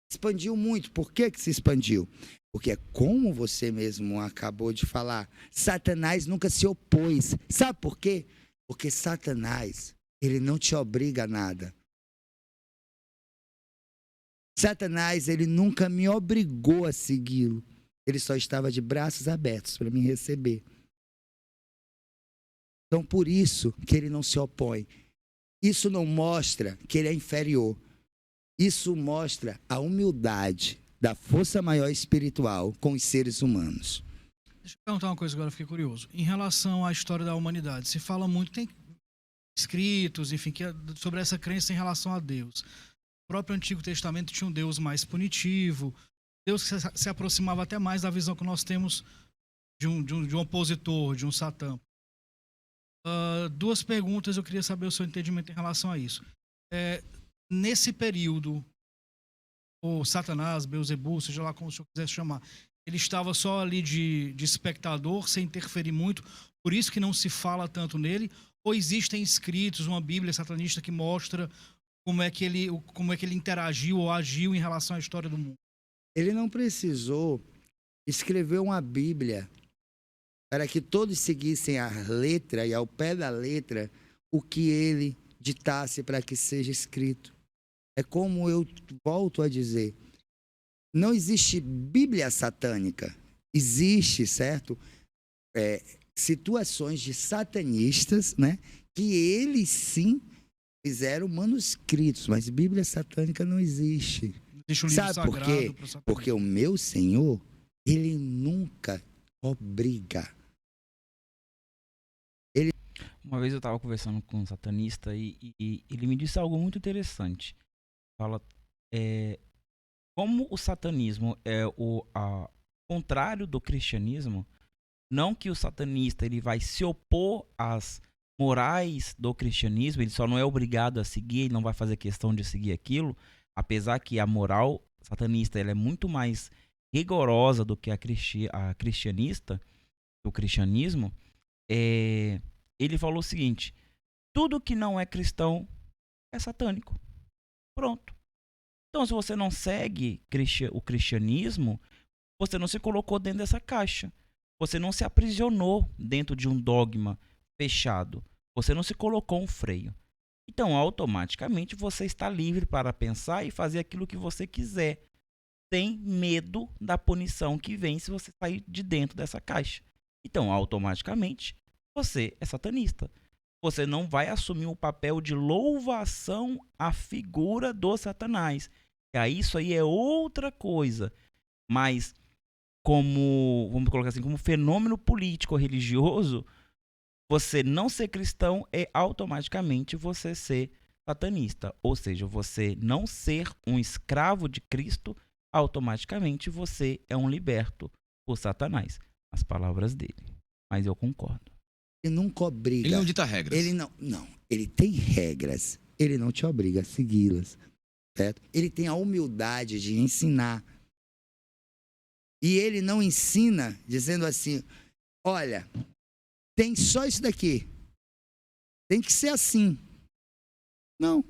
[SPEAKER 4] expandiu muito. Por que se expandiu? Porque é como você mesmo acabou de falar, Satanás nunca se opôs. Sabe por quê? Porque Satanás, ele não te obriga a nada. Satanás, ele nunca me obrigou a segui-lo. Ele só estava de braços abertos para me receber. Então, por isso que ele não se opõe. Isso não mostra que ele é inferior. Isso mostra a humildade da força maior espiritual com os seres humanos.
[SPEAKER 3] Deixa eu perguntar uma coisa agora, fiquei curioso. Em relação à história da humanidade, se fala muito, tem escritos, enfim, sobre essa crença em relação a Deus. O próprio Antigo Testamento tinha um Deus mais punitivo, Deus que se aproximava até mais da visão que nós temos de um opositor, de um Satã. Duas perguntas, eu queria saber o seu entendimento em relação a isso. Nesse período, o Satanás, Beelzebul, seja lá como o senhor quiser chamar, ele estava só ali de espectador, sem interferir muito, por isso que não se fala tanto nele, ou existem escritos, uma Bíblia satanista que mostra como é que ele interagiu ou agiu em relação à história do mundo?
[SPEAKER 4] Ele não precisou escrever uma Bíblia para que todos seguissem a letra e ao pé da letra o que ele ditasse para que seja escrito. É como eu volto a dizer, não existe Bíblia satânica. Existe, certo? Situações de satanistas, né? Que eles sim fizeram manuscritos, mas Bíblia satânica não existe.
[SPEAKER 3] Existe um livro
[SPEAKER 4] sabe por quê? Porque o meu Senhor, ele nunca obriga.
[SPEAKER 1] Uma vez eu estava conversando com um satanista e ele me disse algo muito interessante. Fala, como o satanismo é o contrário do cristianismo, não que o satanista ele vai se opor às morais do cristianismo, ele só não é obrigado a seguir, ele não vai fazer questão de seguir aquilo, apesar que a moral satanista ela é muito mais rigorosa do que a cristianista, do cristianismo. Ele falou o seguinte: tudo que não é cristão é satânico. Pronto. Então, se você não segue o cristianismo, você não se colocou dentro dessa caixa. Você não se aprisionou dentro de um dogma fechado. Você não se colocou um freio. Então, automaticamente, você está livre para pensar e fazer aquilo que você quiser, sem medo da punição que vem se você sair de dentro dessa caixa. Então, automaticamente, você é satanista. Você não vai assumir o papel de louvação à figura do Satanás. E aí, isso aí é outra coisa. Mas, vamos colocar assim, como fenômeno político religioso, você não ser cristão é automaticamente você ser satanista. Ou seja, você não ser um escravo de Cristo, automaticamente você é um liberto por Satanás. As palavras dele. Mas eu concordo.
[SPEAKER 4] Ele nunca obriga.
[SPEAKER 2] Ele não dita regras.
[SPEAKER 4] Ele não. Ele tem regras. Ele não te obriga a segui-las. Certo? Ele tem a humildade de ensinar. E ele não ensina dizendo assim: olha, tem só isso daqui. Tem que ser assim. Não.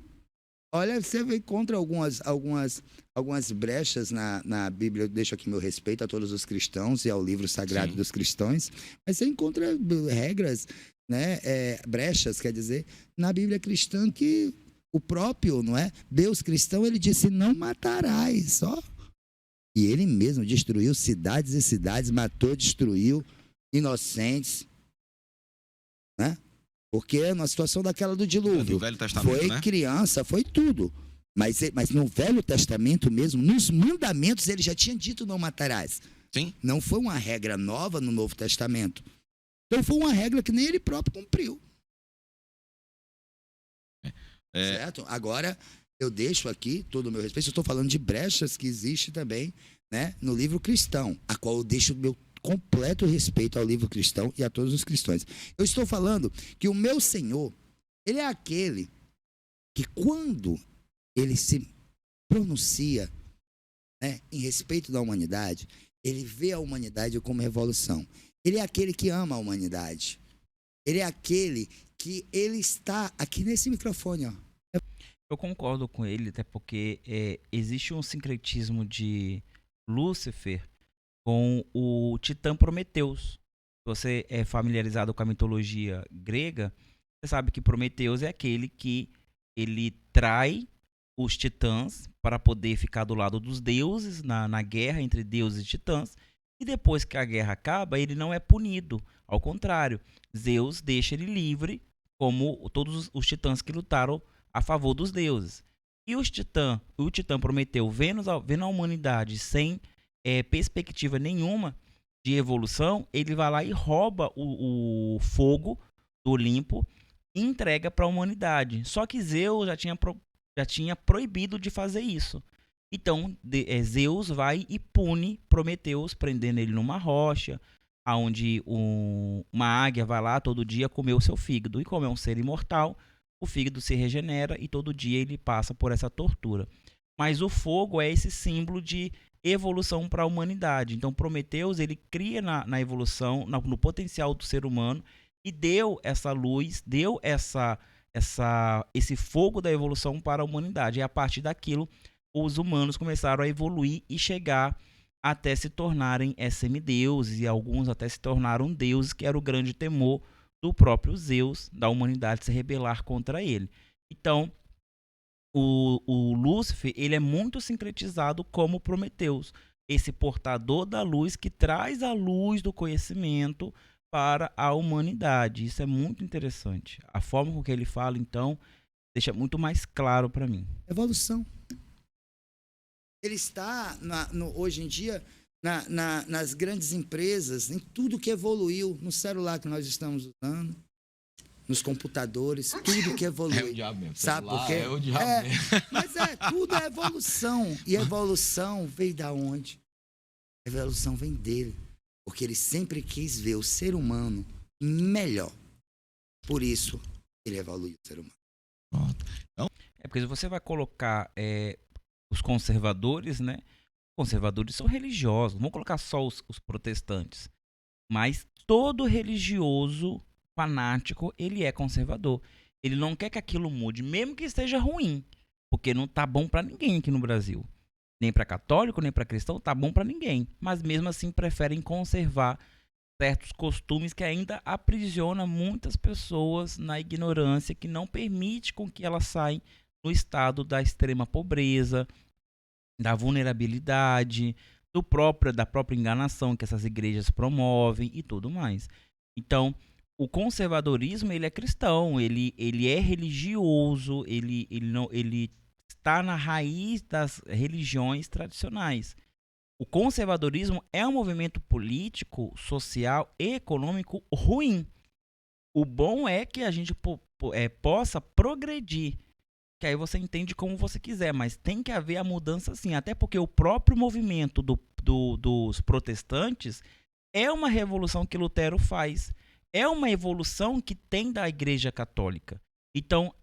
[SPEAKER 4] Olha, você encontra algumas brechas na Bíblia. Eu deixo aqui meu respeito a todos os cristãos e ao livro sagrado
[SPEAKER 2] Sim.
[SPEAKER 4] dos cristãos. Mas você encontra regras, né, brechas, quer dizer, na Bíblia cristã que o próprio, não é? Deus cristão, ele disse: não matarás, ó. E ele mesmo destruiu cidades e cidades, matou, destruiu inocentes, né? Porque na situação daquela do dilúvio,
[SPEAKER 2] Do Velho Testamento,
[SPEAKER 4] foi
[SPEAKER 2] né?
[SPEAKER 4] criança, foi tudo. Mas no Velho Testamento mesmo, nos mandamentos, ele já tinha dito: não matarás.
[SPEAKER 2] Sim.
[SPEAKER 4] Não foi uma regra nova no Novo Testamento. Então foi uma regra que nem ele próprio cumpriu. Certo? Agora, eu deixo aqui todo o meu respeito. Eu estou falando de brechas que existe também, né, no livro cristão, a qual eu deixo o meu completo respeito ao livro cristão e a todos os cristãos. Eu estou falando que o meu Senhor, ele é aquele que, quando ele se pronuncia, né, em respeito da humanidade, ele vê a humanidade como revolução. Ele é aquele que ama a humanidade. Ele é aquele que ele está aqui nesse microfone, ó.
[SPEAKER 1] Eu concordo com ele, até porque existe um sincretismo de Lúcifer com o titã Prometeus. Se você é familiarizado com a mitologia grega, você sabe que Prometeus é aquele que ele trai os titãs para poder ficar do lado dos deuses na guerra entre deuses e titãs. E depois que a guerra acaba, ele não é punido. Ao contrário, Zeus deixa ele livre, como todos os titãs que lutaram a favor dos deuses. E o titã Prometeu, vendo a humanidade sem perspectiva nenhuma de evolução, ele vai lá e rouba o fogo do Olimpo e entrega para a humanidade. Só que Zeus já tinha proibido de fazer isso. Então, Zeus vai e pune Prometeus, prendendo ele numa rocha, onde uma águia vai lá todo dia comer o seu fígado. E como é um ser imortal, o fígado se regenera e todo dia ele passa por essa tortura. Mas o fogo é esse símbolo de evolução para a humanidade. Então, Prometeus, ele cria na evolução, no potencial do ser humano e deu essa luz, deu esse fogo da evolução para a humanidade. E a partir daquilo, os humanos começaram a evoluir e chegar até se tornarem semideuses, e alguns até se tornaram deuses, que era o grande temor do próprio Zeus, da humanidade se rebelar contra ele. Então, o Lúcifer, ele é muito sincretizado como Prometeus, esse portador da luz que traz a luz do conhecimento para a humanidade. Isso é muito interessante. A forma com que ele fala, então, deixa muito mais claro para mim.
[SPEAKER 4] Evolução. Ele está, hoje em dia, nas grandes empresas, em tudo que evoluiu, no celular que nós estamos usando, nos computadores, tudo que evolui.
[SPEAKER 2] É o diabo mesmo.
[SPEAKER 4] Sabe por quê?
[SPEAKER 2] É o diabo mesmo.
[SPEAKER 4] Mas tudo é evolução. E a evolução veio da onde? A evolução vem dele. Porque ele sempre quis ver o ser humano melhor. Por isso, ele evoluiu o ser humano.
[SPEAKER 2] Pronto. Então,
[SPEAKER 1] Porque se você vai colocar os conservadores, né? Conservadores são religiosos. Vamos colocar só os protestantes. Mas todo religioso fanático, ele é conservador. Ele não quer que aquilo mude, mesmo que esteja ruim. Porque não tá bom para ninguém aqui no Brasil. Nem para católico, nem para cristão, tá bom para ninguém. Mas mesmo assim preferem conservar certos costumes que ainda aprisionam muitas pessoas na ignorância, que não permite com que elas saiam no estado da extrema pobreza, da vulnerabilidade, da própria enganação que essas igrejas promovem e tudo mais. Então, o conservadorismo, ele é cristão, ele é religioso, ele está na raiz das religiões tradicionais. O conservadorismo é um movimento político, social e econômico ruim. O bom é que a gente possa progredir, que aí você entende como você quiser, mas tem que haver a mudança sim, até porque o próprio movimento dos protestantes é uma revolução que Lutero faz, é uma evolução que tem da Igreja Católica. Então,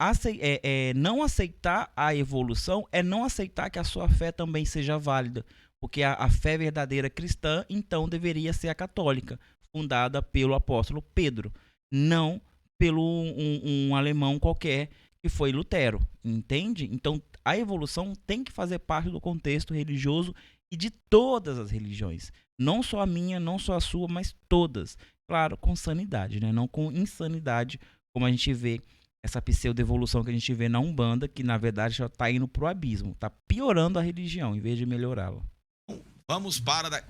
[SPEAKER 1] não aceitar a evolução é não aceitar que a sua fé também seja válida, porque a fé verdadeira cristã, então, deveria ser a católica, fundada pelo apóstolo Pedro, não pelo um alemão qualquer que foi Lutero, entende? Então, a evolução tem que fazer parte do contexto religioso e de todas as religiões. Não só a minha, não só a sua, mas todas. Claro, com sanidade, né? Não com insanidade, como a gente vê essa pseudo-evolução que a gente vê na Umbanda, que na verdade já está indo pro abismo, está piorando a religião em vez de melhorá-la.
[SPEAKER 2] vamos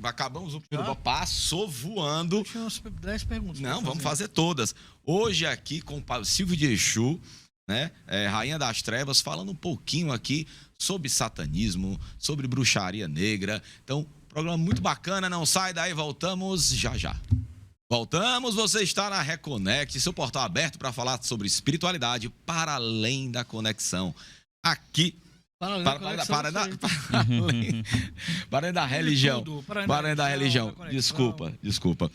[SPEAKER 2] acabamos o primeiro bloco. Passou voando.
[SPEAKER 3] Tinha umas 10 perguntas.
[SPEAKER 2] Não, vamos fazer todas. Hoje aqui com o Padre Silvio de Exu, né? Rainha das Trevas, falando um pouquinho aqui sobre satanismo, sobre bruxaria negra. Então, programa muito bacana, não sai daí, voltamos já já. Voltamos, você está na Reconnect, seu portal aberto para falar sobre espiritualidade para além da conexão. Aqui, para além da religião. Para além da religião. Desculpa.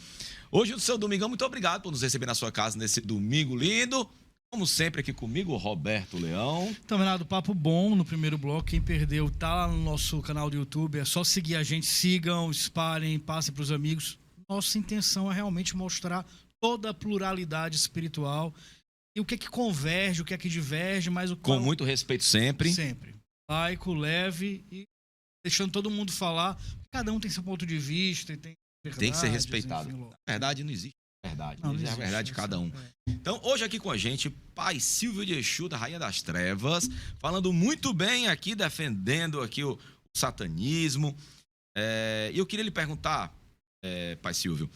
[SPEAKER 2] Hoje, no seu domingão, muito obrigado por nos receber na sua casa nesse domingo lindo. Como sempre, aqui comigo, Roberto Leão.
[SPEAKER 3] Então, Renato, papo bom no primeiro bloco. Quem perdeu, tá lá no nosso canal do YouTube. É só seguir a gente, sigam, espalhem, passem para os amigos. Nossa intenção é realmente mostrar toda a pluralidade espiritual e o que é que converge, o que é que diverge, mas
[SPEAKER 2] com muito respeito sempre.
[SPEAKER 3] Sempre. Laico, leve e deixando todo mundo falar. Cada um tem seu ponto de vista e tem verdades,
[SPEAKER 2] tem que ser respeitado.
[SPEAKER 3] Enfim,
[SPEAKER 2] na verdade, não existe verdade.
[SPEAKER 3] Não
[SPEAKER 2] existe a verdade de cada um. Então, hoje aqui com a gente, Pai Silvio de Exu, da Rainha das Trevas, falando muito bem aqui, defendendo aqui o satanismo. E eu queria lhe perguntar, Pai Silvio,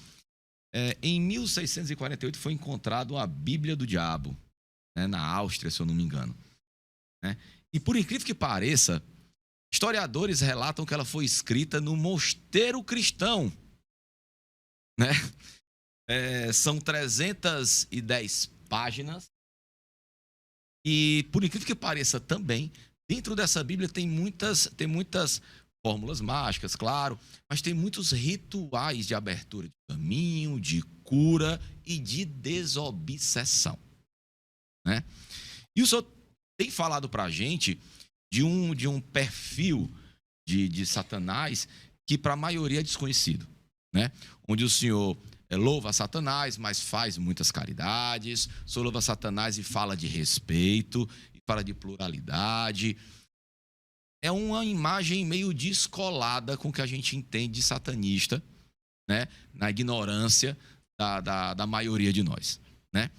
[SPEAKER 2] em 1648 foi encontrado a Bíblia do Diabo, né, na Áustria, se eu não me engano. Né? E por incrível que pareça, historiadores relatam que ela foi escrita no mosteiro cristão. Né? São 310 páginas. E por incrível que pareça também, dentro dessa Bíblia tem muitas fórmulas mágicas, claro, mas tem muitos rituais de abertura de caminho, de cura e de desobsessão. Né? E o senhor tem falado para a gente de um perfil de Satanás que para a maioria é desconhecido. Né? Onde o senhor louva Satanás, mas faz muitas caridades, o senhor louva Satanás e fala de respeito, e fala de pluralidade. É uma imagem meio descolada com o que a gente entende de satanista, né? Na ignorância da maioria de nós. Né?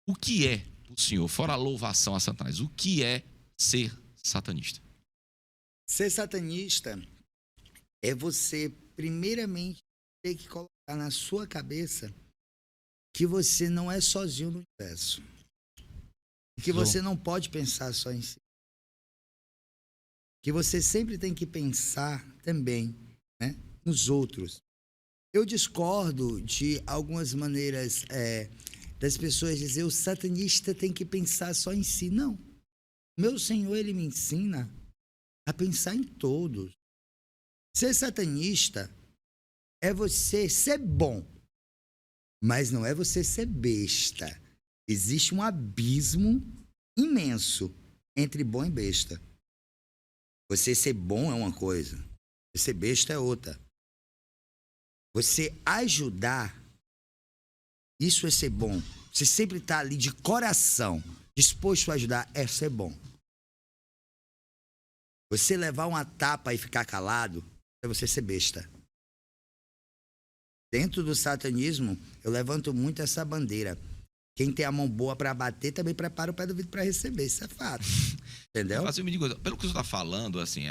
[SPEAKER 2] O que é, o senhor, fora a louvação a Satanás, o que é ser satanista?
[SPEAKER 4] Ser satanista é você, primeiramente, ter que colocar na sua cabeça que você não é sozinho no universo. Que você não pode pensar só em si. Que você sempre tem que pensar também, né, nos outros. Eu discordo de algumas maneiras das pessoas dizer o satanista tem que pensar só em si. Não. Meu Senhor, ele me ensina a pensar em todos. Ser satanista é você ser bom, mas não é você ser besta. Existe um abismo imenso entre bom e besta. Você ser bom é uma coisa, você ser besta é outra. Você ajudar, isso é ser bom. Você sempre está ali de coração, disposto a ajudar, é ser bom. Você levar uma tapa e ficar calado, é você ser besta. Dentro do satanismo, eu levanto muito essa bandeira. Quem tem a mão boa para bater, também prepara o pé do vidro para receber. Isso é fato. Entendeu?
[SPEAKER 2] Assim, me diga, pelo que você está falando, assim,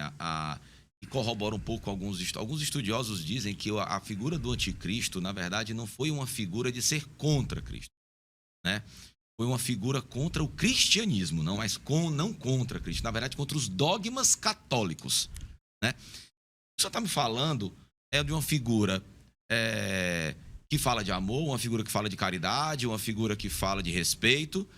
[SPEAKER 2] e corrobora um pouco alguns estudiosos dizem que a figura do anticristo, na verdade, não foi uma figura de ser contra Cristo, né? Foi uma figura contra o cristianismo, não contra Cristo, na verdade, contra os dogmas católicos, né? O que você está me falando é de uma figura que fala de amor, uma figura que fala de caridade, uma figura que fala de respeito,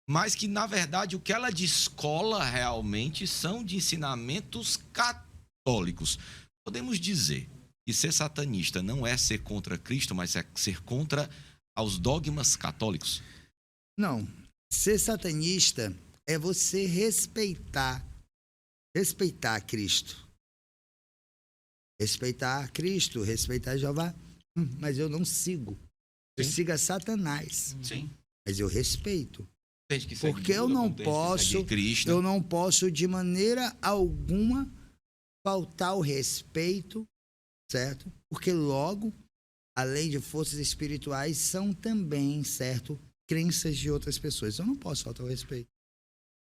[SPEAKER 2] mas que, na verdade, o que ela descola realmente são de ensinamentos católicos. Podemos dizer que ser satanista não é ser contra Cristo, mas é ser contra aos dogmas católicos?
[SPEAKER 4] Não. Ser satanista é você respeitar Cristo. Respeitar Cristo, respeitar Jeová. Mas eu não sigo. Eu sigo a Satanás.
[SPEAKER 2] Sim.
[SPEAKER 4] Mas eu respeito. Porque
[SPEAKER 2] eu não
[SPEAKER 4] posso de maneira alguma faltar o respeito, certo? Porque logo, além de forças espirituais, são também, certo, crenças de outras pessoas. Eu não posso faltar o respeito.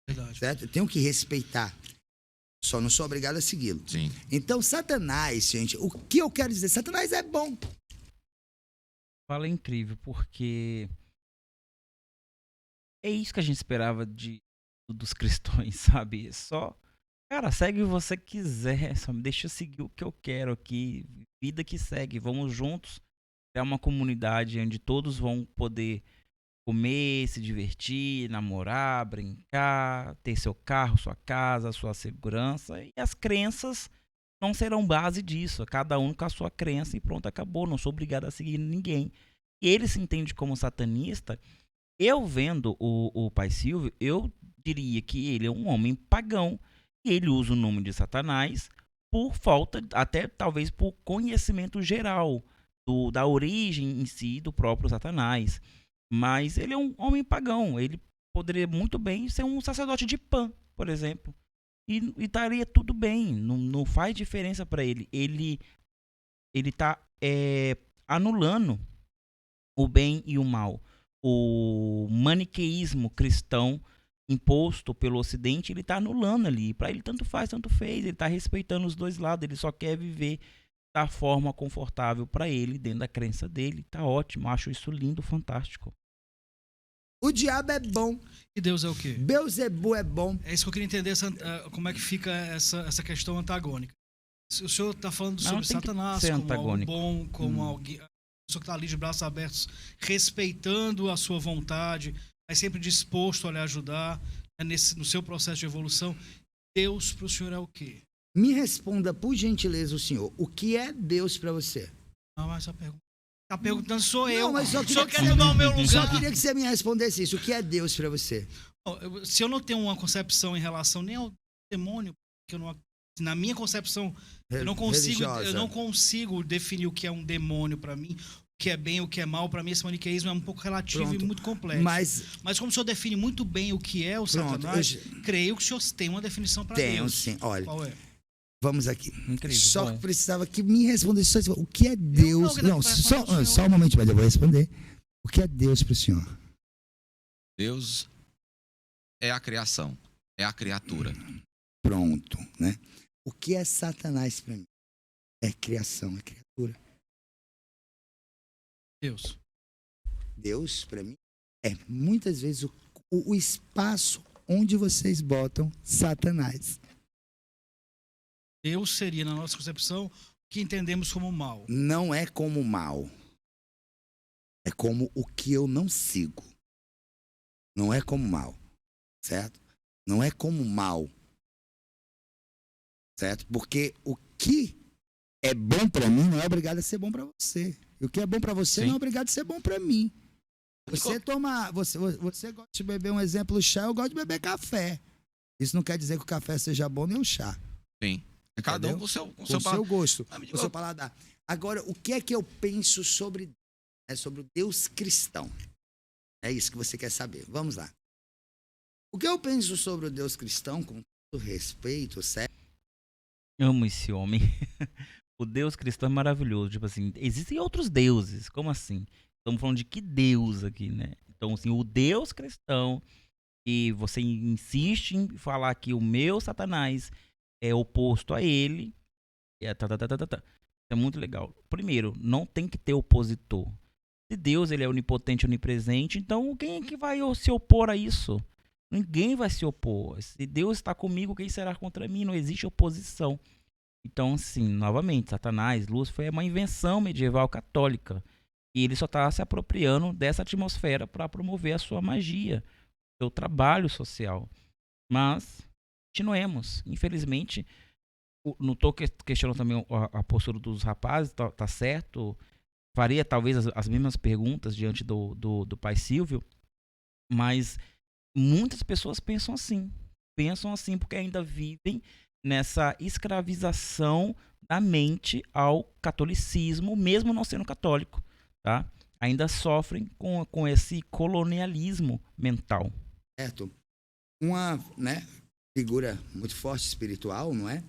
[SPEAKER 3] Verdade.
[SPEAKER 4] Certo? Eu tenho que respeitar. Só não sou obrigado a segui-lo.
[SPEAKER 2] Sim.
[SPEAKER 4] Então, Satanás, gente, o que eu quero dizer? Satanás é bom.
[SPEAKER 1] Fala é incrível, porque é isso que a gente esperava dos cristãos, sabe? Só, cara, segue o que você quiser, só me deixa eu seguir o que eu quero aqui, vida que segue, vamos juntos criar uma comunidade onde todos vão poder comer, se divertir, namorar, brincar, ter seu carro, sua casa, sua segurança, e as crenças não serão base disso, cada um com a sua crença e pronto, acabou, não sou obrigado a seguir ninguém. E ele se entende como satanista. Eu vendo o Pai Silvio, eu diria que ele é um homem pagão, e ele usa o nome de Satanás por falta, até talvez por conhecimento geral da origem em si do próprio Satanás. Mas ele é um homem pagão, ele poderia muito bem ser um sacerdote de Pan, por exemplo. E estaria tudo bem, não faz diferença para ele. Ele está anulando o bem e o mal. O maniqueísmo cristão imposto pelo Ocidente, ele está anulando ali. Para ele, tanto faz, tanto fez. Ele está respeitando os dois lados. Ele só quer viver da forma confortável para ele, dentro da crença dele. Tá ótimo, acho isso lindo, fantástico.
[SPEAKER 4] O diabo é bom.
[SPEAKER 3] E Deus é o quê?
[SPEAKER 4] Beuzebu é bom.
[SPEAKER 3] É isso que eu queria entender, como é que fica essa questão antagônica. O senhor está falando sobre Satanás como algo bom, como alguém, a pessoa que está ali de braços abertos, respeitando a sua vontade, mas sempre disposto a lhe ajudar, né, no seu processo de evolução. Deus para o senhor é o quê?
[SPEAKER 4] Me responda, por gentileza, o senhor. O que é Deus para você?
[SPEAKER 3] Não, mas essa pergunta. Tá perguntando, sou eu.
[SPEAKER 4] Não, mas
[SPEAKER 3] o senhor quer tomar o meu lugar.
[SPEAKER 4] Só queria que você me respondesse isso. O que é Deus para você?
[SPEAKER 3] Se eu não tenho uma concepção em relação nem ao demônio, porque na minha concepção, eu não consigo definir o que é um demônio para mim, o que é bem, o que é mal. Para mim, esse maniqueísmo é um pouco relativo e muito complexo. Mas como o senhor define muito bem o que é o Satanás, creio que o senhor tem uma definição para Deus.
[SPEAKER 4] Tenho, sim. Olha.
[SPEAKER 3] Qual é?
[SPEAKER 4] Vamos aqui.
[SPEAKER 1] Incrível,
[SPEAKER 4] só
[SPEAKER 1] bom.
[SPEAKER 4] que precisava que me respondesse o que é Deus. Só um momento, mas eu vou responder. O que é Deus para o senhor?
[SPEAKER 2] Deus é a criação, é a criatura.
[SPEAKER 4] Pronto, né? O que é Satanás para mim? É criação, é criatura.
[SPEAKER 3] Deus.
[SPEAKER 4] Deus, para mim, é muitas vezes o espaço onde vocês botam Satanás.
[SPEAKER 3] Deus seria, na nossa concepção, que entendemos como mal.
[SPEAKER 4] Não é como mal. É como o que eu não sigo. Não é como mal. Certo? Não é como mal. Certo? Porque o que é bom para mim não é obrigado a ser bom para você. E o que é bom para você
[SPEAKER 2] Sim.
[SPEAKER 4] não é obrigado a ser bom para mim. Você gosta de beber, um exemplo, chá, eu gosto de beber café. Isso não quer dizer que o café seja bom nem o chá.
[SPEAKER 2] Sim. É cada um
[SPEAKER 4] Entendeu?
[SPEAKER 2] com o seu,
[SPEAKER 4] Com o seu gosto,
[SPEAKER 2] Ah, me
[SPEAKER 4] com
[SPEAKER 2] diga-
[SPEAKER 4] o seu paladar. Agora, o que é que eu penso sobre o Deus cristão? É isso que você quer saber. Vamos lá. O que eu penso sobre o Deus cristão, com todo respeito, certo?
[SPEAKER 1] Amo esse homem. O Deus cristão é maravilhoso. Tipo assim, existem outros deuses. Como assim? Estamos falando de que Deus aqui, né? Então, assim, o Deus cristão, e você insiste em falar que o meu Satanás é oposto a ele. É muito legal. Primeiro, não tem que ter opositor. Se Deus ele é onipotente, onipresente, então quem é que vai se opor a isso? Ninguém vai se opor. Se Deus está comigo, quem será contra mim? Não existe oposição. Então, assim, novamente, Satanás, Lúcifer é uma invenção medieval católica. E ele só está se apropriando dessa atmosfera para promover a sua magia, seu trabalho social. Mas, continuemos. Infelizmente, não estou questionando também a postura dos rapazes, tá certo. Faria talvez as mesmas perguntas diante do pai Silvio, mas muitas pessoas pensam assim. Pensam assim porque ainda vivem nessa escravização da mente ao catolicismo, mesmo não sendo católico, tá? Ainda sofrem com esse colonialismo mental.
[SPEAKER 4] Certo? Uma, né, figura muito forte espiritual, não é?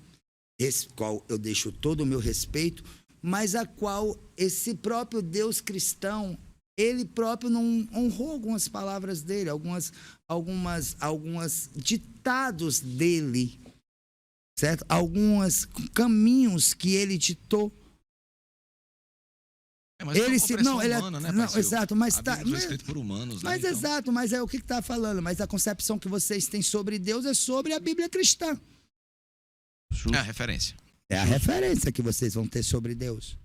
[SPEAKER 4] Esse qual eu deixo todo o meu respeito, mas a qual esse próprio Deus cristão, ele próprio não honrou algumas palavras dele, algumas ditados dele, certo? Alguns caminhos que ele ditou.
[SPEAKER 2] Mas
[SPEAKER 4] Ele
[SPEAKER 2] é
[SPEAKER 4] se
[SPEAKER 2] uma
[SPEAKER 4] não,
[SPEAKER 2] opressão
[SPEAKER 4] ele é,
[SPEAKER 2] humana, né,
[SPEAKER 4] não,
[SPEAKER 2] Pai
[SPEAKER 4] exato, mas
[SPEAKER 2] Silvio?
[SPEAKER 4] tá,
[SPEAKER 2] A Bíblia foi escrita por humanos, né?
[SPEAKER 4] mas
[SPEAKER 2] Então,
[SPEAKER 4] exato, mas é o que está falando, mas a concepção que vocês têm sobre Deus é sobre a Bíblia cristã.
[SPEAKER 2] é a referência.
[SPEAKER 4] É a referência que vocês vão ter sobre Deus.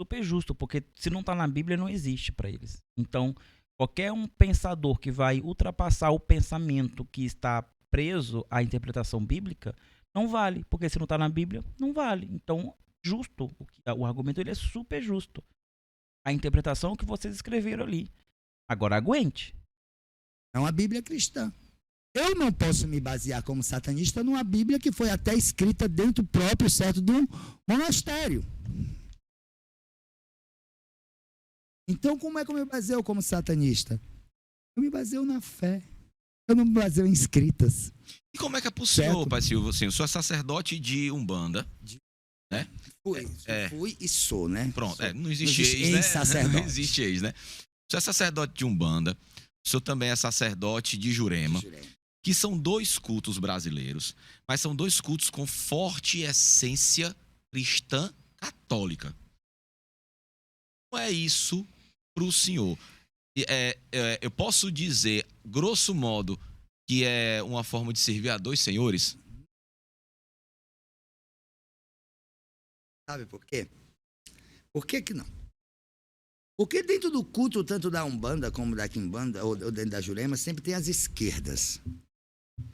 [SPEAKER 1] Super justo, porque se não está na Bíblia, não existe para eles. Então, qualquer um pensador que vai ultrapassar o pensamento que está preso à interpretação bíblica, não vale, porque se não está na Bíblia, não vale. Então, justo, o argumento ele é super justo. A interpretação que vocês escreveram ali. Agora, aguente.
[SPEAKER 4] É uma Bíblia cristã. Eu não posso me basear como satanista numa Bíblia que foi até escrita dentro próprio, certo, de um monastério. Então, como é que eu me baseio como satanista? Eu me baseio na fé. Eu não me baseio em escritas.
[SPEAKER 2] E como é que é possível,
[SPEAKER 4] Certo.
[SPEAKER 2] Pai Silvio, assim, o senhor é sacerdote de Umbanda, né?
[SPEAKER 4] Fui e sou, né?
[SPEAKER 2] Pronto,
[SPEAKER 4] Sou.
[SPEAKER 2] não existe
[SPEAKER 4] existe
[SPEAKER 2] ex, né?
[SPEAKER 4] ex-sacerdote.
[SPEAKER 2] Não existe ex, né? O senhor é sacerdote de Umbanda, o senhor também é sacerdote de Jurema, que são dois cultos brasileiros, mas são dois cultos com forte essência cristã católica. Como é isso para o senhor? Eu posso dizer, grosso modo, que é uma forma de servir a dois senhores?
[SPEAKER 4] Sabe por quê? Por que que não? Porque dentro do culto, tanto da Umbanda como da Quimbanda, ou dentro da Jurema, sempre tem as esquerdas,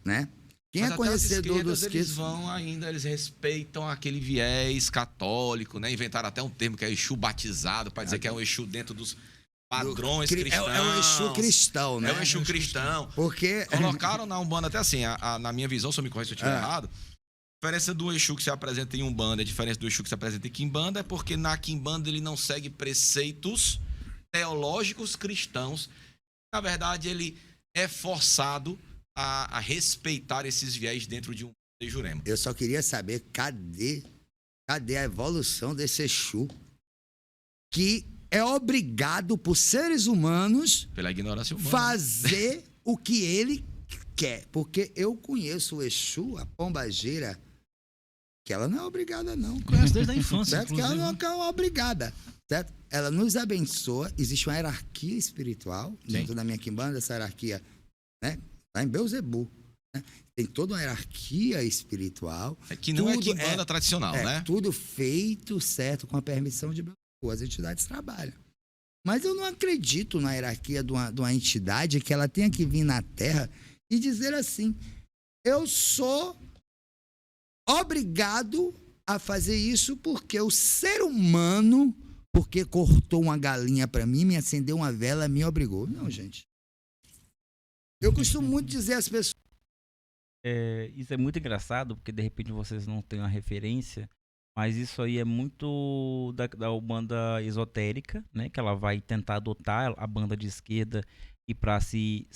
[SPEAKER 4] né? Quem
[SPEAKER 2] Mas
[SPEAKER 4] é
[SPEAKER 2] até as
[SPEAKER 4] conhecedor
[SPEAKER 2] esquerdas,
[SPEAKER 4] dos
[SPEAKER 2] eles vão ainda, eles respeitam aquele viés católico, né? Inventaram até um termo que é Exu batizado, para dizer que é um Exu dentro dos padrões cristãos.
[SPEAKER 4] É o Exu cristão, né?
[SPEAKER 2] É o Exu cristão.
[SPEAKER 4] Porque
[SPEAKER 2] Colocaram na Umbanda até assim, na minha visão, se eu me corrija se eu estiver errado, a diferença do Exu que se apresenta em Umbanda, a diferença do Exu que se apresenta em Quimbanda é porque na Quimbanda ele não segue preceitos teológicos cristãos. Na verdade, ele é forçado a respeitar esses viés dentro de um Jurema.
[SPEAKER 4] eu só queria saber cadê a evolução desse Exu que é obrigado por seres humanos
[SPEAKER 2] Pela ignorância humana.
[SPEAKER 4] fazer o que ele quer. Porque eu conheço o Exu, a pombagira, que ela não é obrigada, não.
[SPEAKER 3] Conheço desde a infância,
[SPEAKER 4] Certo? Que ela
[SPEAKER 3] inclusive.
[SPEAKER 4] não é obrigada. Certo? Ela nos abençoa. Existe uma hierarquia espiritual dentro da minha quimbanda, essa hierarquia, né? Lá em Beuzebu. né? Tem toda uma hierarquia espiritual.
[SPEAKER 2] É que não é
[SPEAKER 4] Tudo
[SPEAKER 2] quimbanda tradicional, né?
[SPEAKER 4] Tudo feito certo com a permissão de Deus. As entidades trabalham. Mas eu não acredito na hierarquia de uma entidade que ela tenha que vir na Terra e dizer assim: eu sou obrigado a fazer isso porque o ser humano, porque cortou uma galinha para mim, me acendeu uma vela, me obrigou. Não, gente. Eu costumo muito dizer às pessoas.
[SPEAKER 1] Isso é muito engraçado, porque de repente vocês não têm uma referência, mas isso aí é muito da Umbanda esotérica, né? Que ela vai tentar adotar a banda de esquerda e para se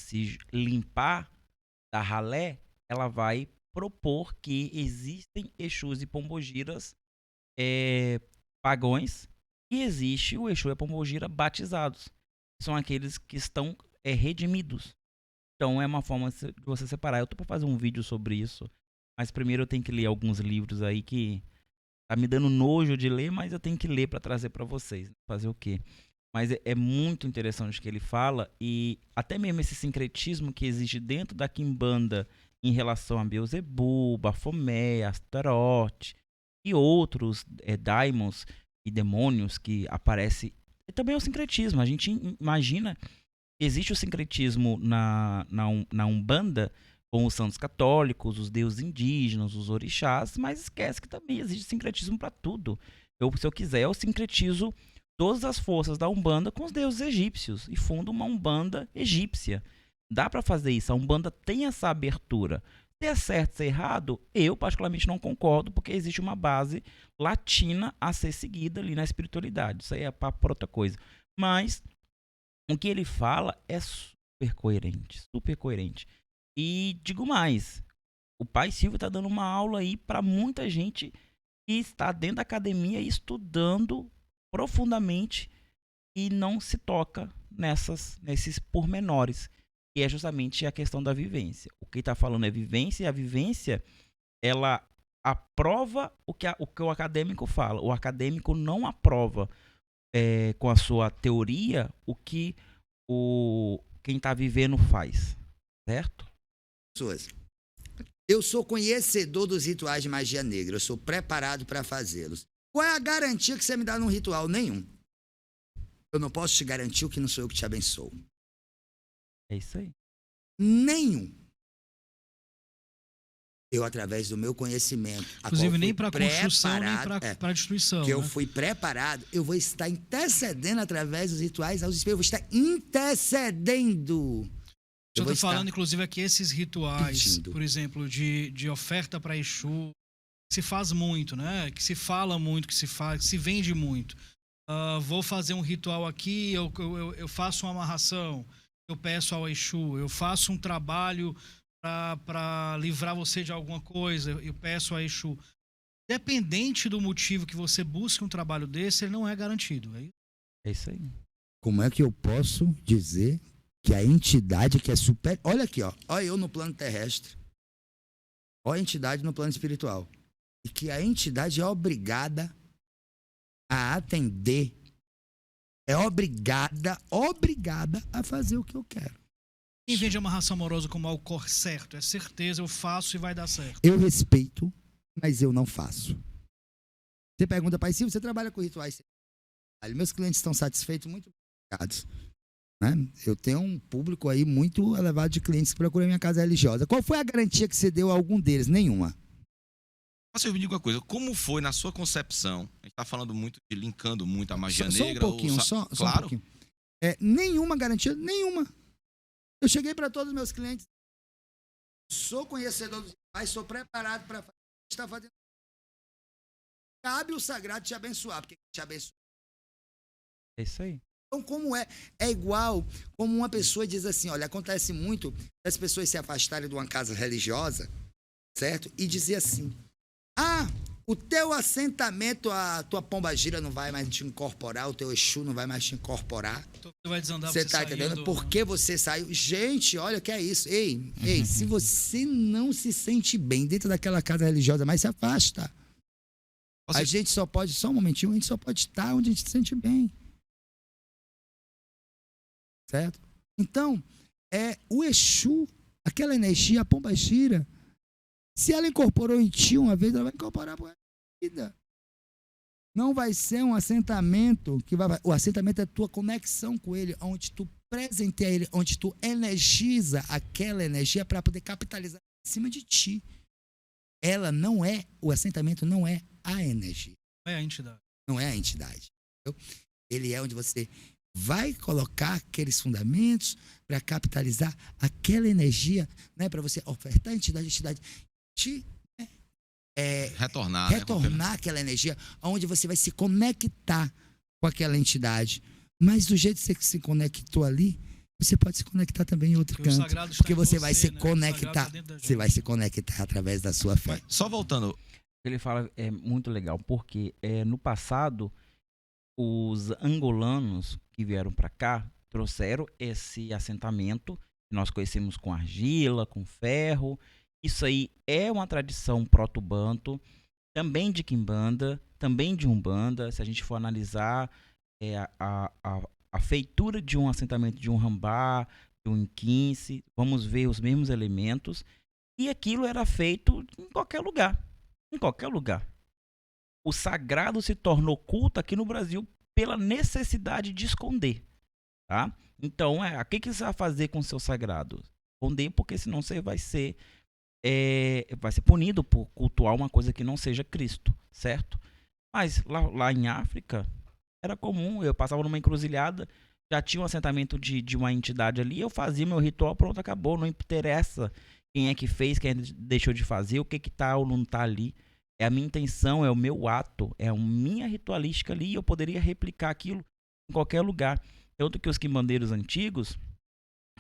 [SPEAKER 1] limpar da ralé, ela vai propor que existem Exus e Pombogiras pagões e existe o Exu e a Pombogira batizados. São aqueles que estão redimidos. Então é uma forma de você separar. Eu tô para fazer um vídeo sobre isso, mas primeiro eu tenho que ler alguns livros aí que tá me dando nojo de ler, mas eu tenho que ler para trazer para vocês. Fazer o quê? Mas é muito interessante o que ele fala, e até mesmo esse sincretismo que existe dentro da Quimbanda em relação a Beelzebub, Baphomet, Astaroth e outros daimons e demônios que aparecem. E também é o sincretismo. A gente imagina que existe o sincretismo na Umbanda com os santos católicos, os deuses indígenas, os orixás, mas esquece que também existe sincretismo para tudo. Se eu quiser, eu sincretizo todas as forças da Umbanda com os deuses egípcios e fundo uma Umbanda egípcia. Dá para fazer isso. A Umbanda tem essa abertura. Se é certo, se é errado, eu particularmente não concordo, porque existe uma base latina a ser seguida ali na espiritualidade. Isso aí é para outra coisa. Mas o que ele fala é super coerente, super coerente. E digo mais, o Pai Silvio está dando uma aula aí para muita gente que está dentro da academia estudando profundamente e não se toca nesses pormenores, que é justamente a questão da vivência. O que está falando é vivência, e a vivência, ela aprova o que o acadêmico fala. O acadêmico não aprova com a sua teoria o que quem está vivendo faz, certo?
[SPEAKER 4] Eu sou conhecedor dos rituais de magia negra, eu sou preparado para fazê-los. Qual é a garantia que você me dá num ritual? Nenhum. Eu não posso te garantir o que não sou eu que te abençoo.
[SPEAKER 1] É isso aí.
[SPEAKER 4] Nenhum. Eu, através do meu conhecimento,
[SPEAKER 3] inclusive nem para construção, nem para destruição.
[SPEAKER 4] Que eu fui preparado, eu vou estar intercedendo através dos rituais aos espíritos, eu vou estar intercedendo.
[SPEAKER 3] Eu estou falando, inclusive, aqui esses rituais,
[SPEAKER 4] pedindo.
[SPEAKER 3] Por exemplo, de oferta para Exu, que se faz muito, né? Que se fala muito, que se vende muito. Vou fazer um ritual aqui, eu faço uma amarração, eu peço ao Exu, eu faço um trabalho para livrar você de alguma coisa, eu peço ao Exu. Dependente do motivo que você busque um trabalho desse, ele não é garantido.
[SPEAKER 1] É isso aí.
[SPEAKER 4] Como é que eu posso dizer que a entidade que é super... Olha aqui, ó. Olha eu no plano terrestre. Olha a entidade no plano espiritual. E que a entidade é obrigada a atender. É obrigada a fazer o que eu quero.
[SPEAKER 3] Quem vende amarração amorosa como algo certo, é certeza, eu faço e vai dar certo.
[SPEAKER 4] Eu respeito, mas eu não faço. Você pergunta, Pai Silvio, você trabalha com rituais? Meus clientes estão satisfeitos, muito obrigados. Né? Eu tenho um público aí muito elevado de clientes que procuram minha casa religiosa. Qual foi a garantia que você deu a algum deles? Nenhuma.
[SPEAKER 2] Mas eu me digo uma coisa, como foi na sua concepção? A gente está falando muito, linkando muito a magia negra.
[SPEAKER 4] Só um pouquinho, só
[SPEAKER 2] claro.
[SPEAKER 4] um pouquinho. Nenhuma garantia, nenhuma. Eu cheguei para todos os meus clientes. Sou conhecedor dos rituais, sou preparado para fazer o que está fazendo. Cabe o sagrado te abençoar, porque te abençoa.
[SPEAKER 1] É isso aí.
[SPEAKER 4] Então, como é igual como uma pessoa diz assim, olha, acontece muito as pessoas se afastarem de uma casa religiosa, certo? E dizer assim, o teu assentamento, a tua pombagira não vai mais te incorporar, o teu Exu não vai mais te incorporar.
[SPEAKER 3] Então, você vai desandar,
[SPEAKER 4] você tá entendendo? Por que você saiu? Gente, olha o que é isso. Ei, se você não se sente bem dentro daquela casa religiosa, mas se afasta. A gente só pode, só um momentinho, a gente só pode estar onde a gente se sente bem. Certo? Então, o Exu, Aquela energia, a pombagira, se ela incorporou em ti uma vez, ela vai incorporar por vida. Não vai ser um assentamento que vai. O assentamento é a tua conexão com ele, onde tu presenteia ele, onde tu energiza aquela energia para poder capitalizar em cima de ti. Ela não é, o assentamento não é a energia.
[SPEAKER 3] É a entidade.
[SPEAKER 4] Não é a entidade. Entendeu? Ele é onde você vai colocar aqueles fundamentos para capitalizar aquela energia, né, para você ofertar a entidade te
[SPEAKER 2] retornar,
[SPEAKER 4] né, aquela energia, onde você vai se conectar com aquela entidade. Mas do jeito que você se conectou ali, você pode se conectar também em outro canto. Porque você vai se conectar. Você vai se conectar através da sua fé.
[SPEAKER 2] Mas, só voltando.
[SPEAKER 1] Ele fala é muito legal, porque no passado, os angolanos que vieram para cá trouxeram esse assentamento que nós conhecemos com argila, com ferro. Isso aí é uma tradição proto-banto, também de quimbanda, também de umbanda. Se a gente for analisar a feitura de um assentamento de um rambá, de um inquince, vamos ver os mesmos elementos. E aquilo era feito em qualquer lugar. Em qualquer lugar. O sagrado se tornou culto aqui no Brasil pela necessidade de esconder. Tá? Então, o que você vai fazer com o seu sagrado? Esconder, porque senão você vai ser punido por cultuar uma coisa que não seja Cristo, certo? Mas lá em África era comum, eu passava numa encruzilhada, já tinha um assentamento de uma entidade ali, eu fazia meu ritual, pronto, acabou, não interessa quem é que fez, quem deixou de fazer, o que tá ou não tá ali. É a minha intenção, é o meu ato, é a minha ritualística ali, e eu poderia replicar aquilo em qualquer lugar. Tanto que os quimbandeiros antigos,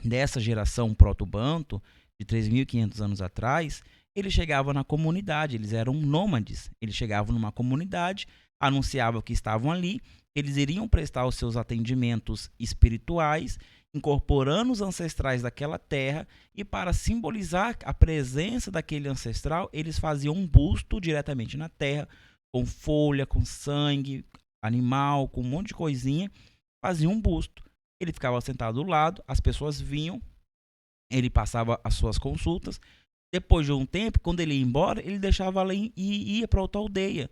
[SPEAKER 1] dessa geração proto-banto, de 3.500 anos atrás, eles chegavam na comunidade, eles eram nômades, eles chegavam numa comunidade, anunciavam que estavam ali, eles iriam prestar os seus atendimentos espirituais, incorporando os ancestrais daquela terra, e para simbolizar a presença daquele ancestral, eles faziam um busto diretamente na terra, com folha, com sangue, animal, com um monte de coisinha, faziam um busto. Ele ficava sentado do lado, as pessoas vinham, ele passava as suas consultas. Depois de um tempo, quando ele ia embora, ele deixava ela e ia para outra aldeia.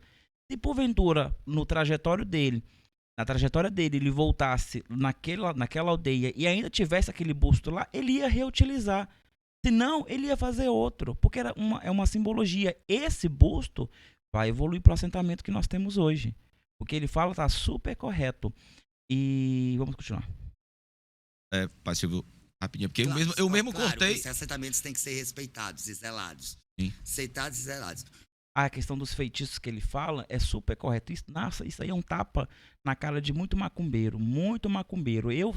[SPEAKER 1] Se porventura, na trajetória dele, ele voltasse naquela aldeia e ainda tivesse aquele busto lá, ele ia reutilizar. Se não, ele ia fazer outro, porque é uma simbologia. Esse busto vai evoluir para o assentamento que nós temos hoje. O que ele fala está super correto. E vamos continuar.
[SPEAKER 2] Pai Silvio, rapidinho, porque claro, eu mesmo cortei.
[SPEAKER 4] Os assentamentos têm que ser respeitados e zelados.
[SPEAKER 2] Sim.
[SPEAKER 4] Aceitados e zelados.
[SPEAKER 1] A questão dos feitiços que ele fala é super correto. Isso aí é um tapa na cara de muito macumbeiro. Muito macumbeiro. Eu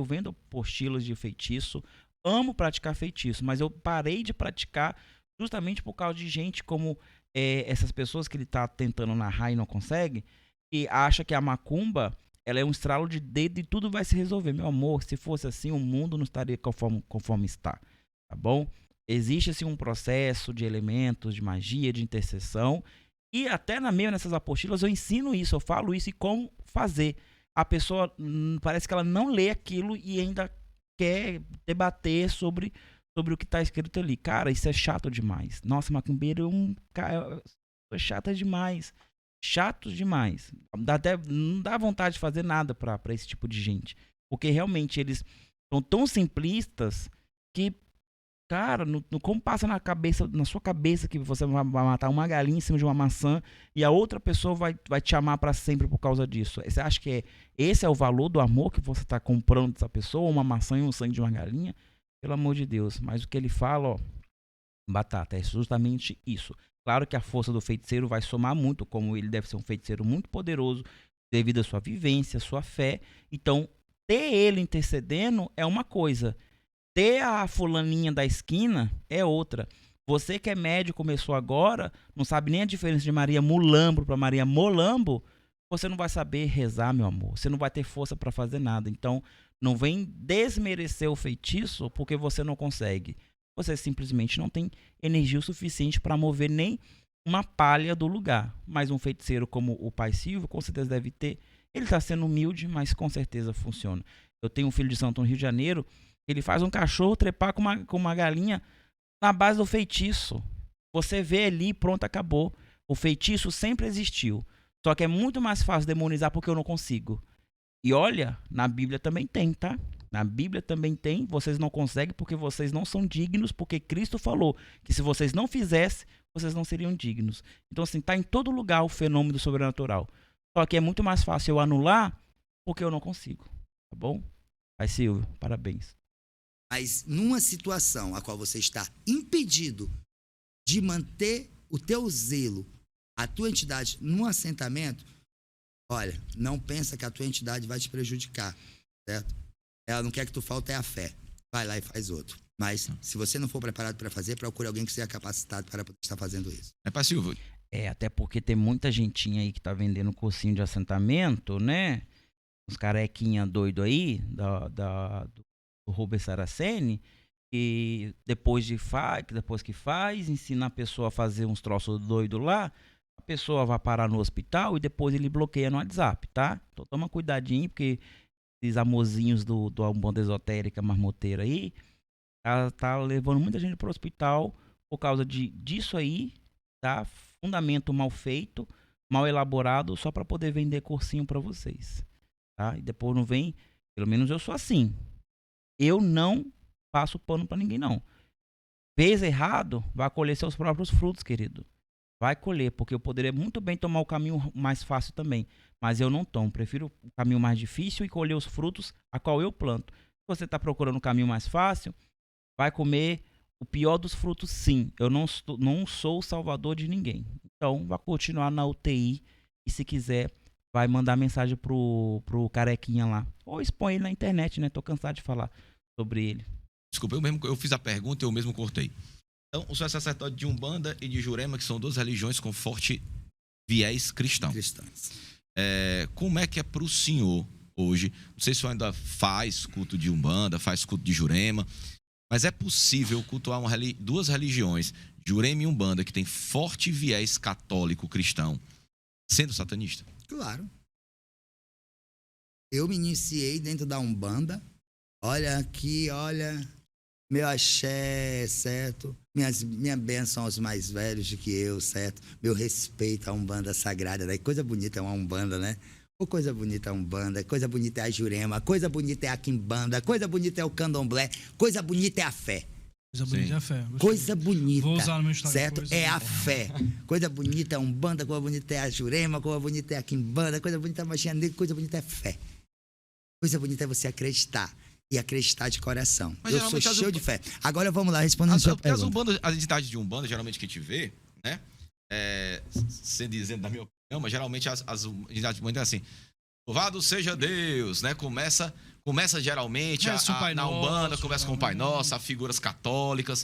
[SPEAKER 1] vendo apostilas de feitiço, amo praticar feitiço, mas eu parei de praticar justamente por causa de gente como essas pessoas que ele está tentando narrar e não consegue, e acha que a macumba ela é um estralo de dedo e tudo vai se resolver. Meu amor, se fosse assim, o mundo não estaria conforme está, tá bom? Existe assim um processo de elementos, de magia, de intercessão, e até nessas apostilas eu ensino isso, eu falo isso e como fazer. A pessoa parece que ela não lê aquilo e ainda quer debater sobre o que está escrito ali. Cara, isso é chato demais. Nossa, macumbeiro é chato demais. Chatos demais. Não dá vontade de fazer nada para esse tipo de gente. Porque realmente eles são tão simplistas que, cara, como passa na sua cabeça que você vai matar uma galinha em cima de uma maçã e a outra pessoa vai te amar para sempre por causa disso? Você acha que esse é o valor do amor que você está comprando dessa pessoa? Uma maçã e um sangue de uma galinha? Pelo amor de Deus. Mas o que ele fala, batata, é justamente isso. Claro que a força do feiticeiro vai somar muito, como ele deve ser um feiticeiro muito poderoso devido à sua vivência, à sua fé. Então, ter ele intercedendo é uma coisa. Ter a fulaninha da esquina é outra. Você que é médio, começou agora, não sabe nem a diferença de Maria Mulambo para Maria Molambo, você não vai saber rezar, meu amor. Você não vai ter força para fazer nada. Então, não vem desmerecer o feitiço porque você não consegue. Você simplesmente não tem energia o suficiente para mover nem uma palha do lugar. Mas um feiticeiro como o Pai Silvio, com certeza deve ter. Ele está sendo humilde, mas com certeza funciona. Eu tenho um filho de santo no Rio de Janeiro, Ele faz um cachorro trepar com uma galinha na base do feitiço. Você vê ali, pronto, acabou. O feitiço sempre existiu. Só que é muito mais fácil demonizar porque eu não consigo. E olha, na Bíblia também tem, tá? Na Bíblia também tem. Vocês não conseguem porque vocês não são dignos, porque Cristo falou que se vocês não fizessem, vocês não seriam dignos. Então, assim, tá em todo lugar o fenômeno do sobrenatural. Só que é muito mais fácil eu anular porque eu não consigo. Tá bom? Aí, Silvio, parabéns.
[SPEAKER 4] Mas numa situação a qual você está impedido de manter o teu zelo, a tua entidade num assentamento, olha, não pensa que a tua entidade vai te prejudicar, certo? Ela não quer que tu falte a fé. Vai lá e faz outro. Mas se você não for preparado para fazer, procure alguém que seja capacitado para poder estar fazendo isso.
[SPEAKER 2] Pai Silvio.
[SPEAKER 1] Até porque tem muita gentinha aí que tá vendendo cursinho de assentamento, né? Uns carequinha doido aí, do Rubens Saraceni, e depois que faz, ensina a pessoa a fazer uns troços doidos lá, a pessoa vai parar no hospital e depois ele bloqueia no WhatsApp, tá? Então toma cuidadinho, porque esses amorzinhos do Umbanda Esotérica marmoteira aí, tá levando muita gente pro hospital por causa disso aí, tá? Fundamento mal feito, mal elaborado, só para poder vender cursinho para vocês, tá? E depois não vem, pelo menos eu sou assim. Eu não passo pano para ninguém, não. Fez errado, vai colher seus próprios frutos, querido. Vai colher, porque eu poderia muito bem tomar o caminho mais fácil também, mas eu não tomo. Prefiro o caminho mais difícil e colher os frutos a qual eu planto. Se você está procurando o caminho mais fácil, vai comer o pior dos frutos, sim. Eu não sou o salvador de ninguém. Então, vai continuar na UTI e, se quiser, vai mandar mensagem pro carequinha lá. Ou expõe ele na internet, né? Tô cansado de falar sobre ele.
[SPEAKER 2] Desculpa, eu fiz a pergunta e eu mesmo cortei. Então, o senhor é sacerdote de Umbanda e de Jurema, que são duas religiões com forte viés cristão. Como é que é pro senhor hoje? Não sei se o senhor ainda faz culto de Umbanda, faz culto de Jurema, mas é possível cultuar duas religiões, Jurema e Umbanda, que tem forte viés católico cristão, sendo satanista?
[SPEAKER 4] Claro. Eu me iniciei dentro da Umbanda. Olha aqui, olha, meu axé, certo? Minha bênção aos mais velhos do que eu, certo? Meu respeito à Umbanda sagrada. Daí coisa bonita é uma Umbanda, né? Ou coisa bonita é a Umbanda, coisa bonita é a Jurema, coisa bonita é a Quimbanda, coisa bonita é o Candomblé, coisa bonita é a fé.
[SPEAKER 3] Coisa bonita é a fé.
[SPEAKER 4] Coisa bonita,
[SPEAKER 3] vou usar no meu Instagram,
[SPEAKER 4] certo? É a fé. Coisa bonita é a Umbanda, coisa bonita é a Jurema, coisa bonita é a Quimbanda, coisa bonita é a Magia Negra, coisa bonita é a fé. Coisa bonita é você acreditar. E acreditar de coração.
[SPEAKER 2] Mas
[SPEAKER 4] eu sou cheio de fé. Agora vamos lá, respondendo a sua pergunta.
[SPEAKER 2] As entidades de Umbanda, geralmente que a gente vê, né? Sem dizendo da minha opinião, mas geralmente as entidades de Umbanda é assim: louvado seja Deus, né? Começa geralmente na Umbanda, começa com o Pai Nosso, as figuras católicas.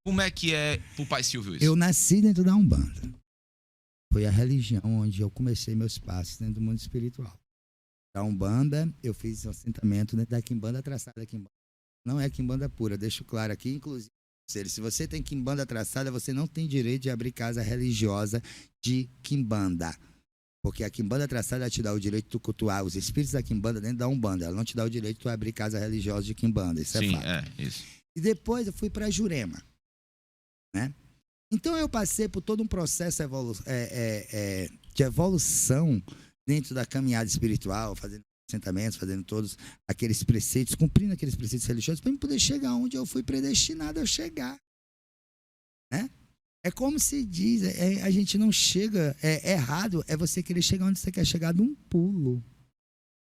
[SPEAKER 2] Como é que é pro Pai Silvio isso?
[SPEAKER 4] Eu nasci dentro da Umbanda. Foi a religião onde eu comecei meus passos dentro do mundo espiritual. Da Umbanda, eu fiz um assentamento dentro da Quimbanda traçada. Da Quimbanda. Não é Quimbanda pura, deixo claro aqui, inclusive. Se você tem Quimbanda traçada, você não tem direito de abrir casa religiosa de Quimbanda. Porque a Quimbanda traçada te dá o direito de tu cultuar os espíritos da Quimbanda dentro da Umbanda. Ela não te dá o direito de tu abrir casa religiosa de Quimbanda. Isso é fato.
[SPEAKER 2] Isso.
[SPEAKER 4] E depois eu fui para Jurema, né? Então eu passei por todo um processo de evolução dentro da caminhada espiritual, fazendo assentamentos, fazendo todos aqueles preceitos, cumprindo aqueles preceitos religiosos, para eu poder chegar onde eu fui predestinado a chegar. Né? É como se diz, a gente não chega, errado é você querer chegar onde você quer chegar de um pulo.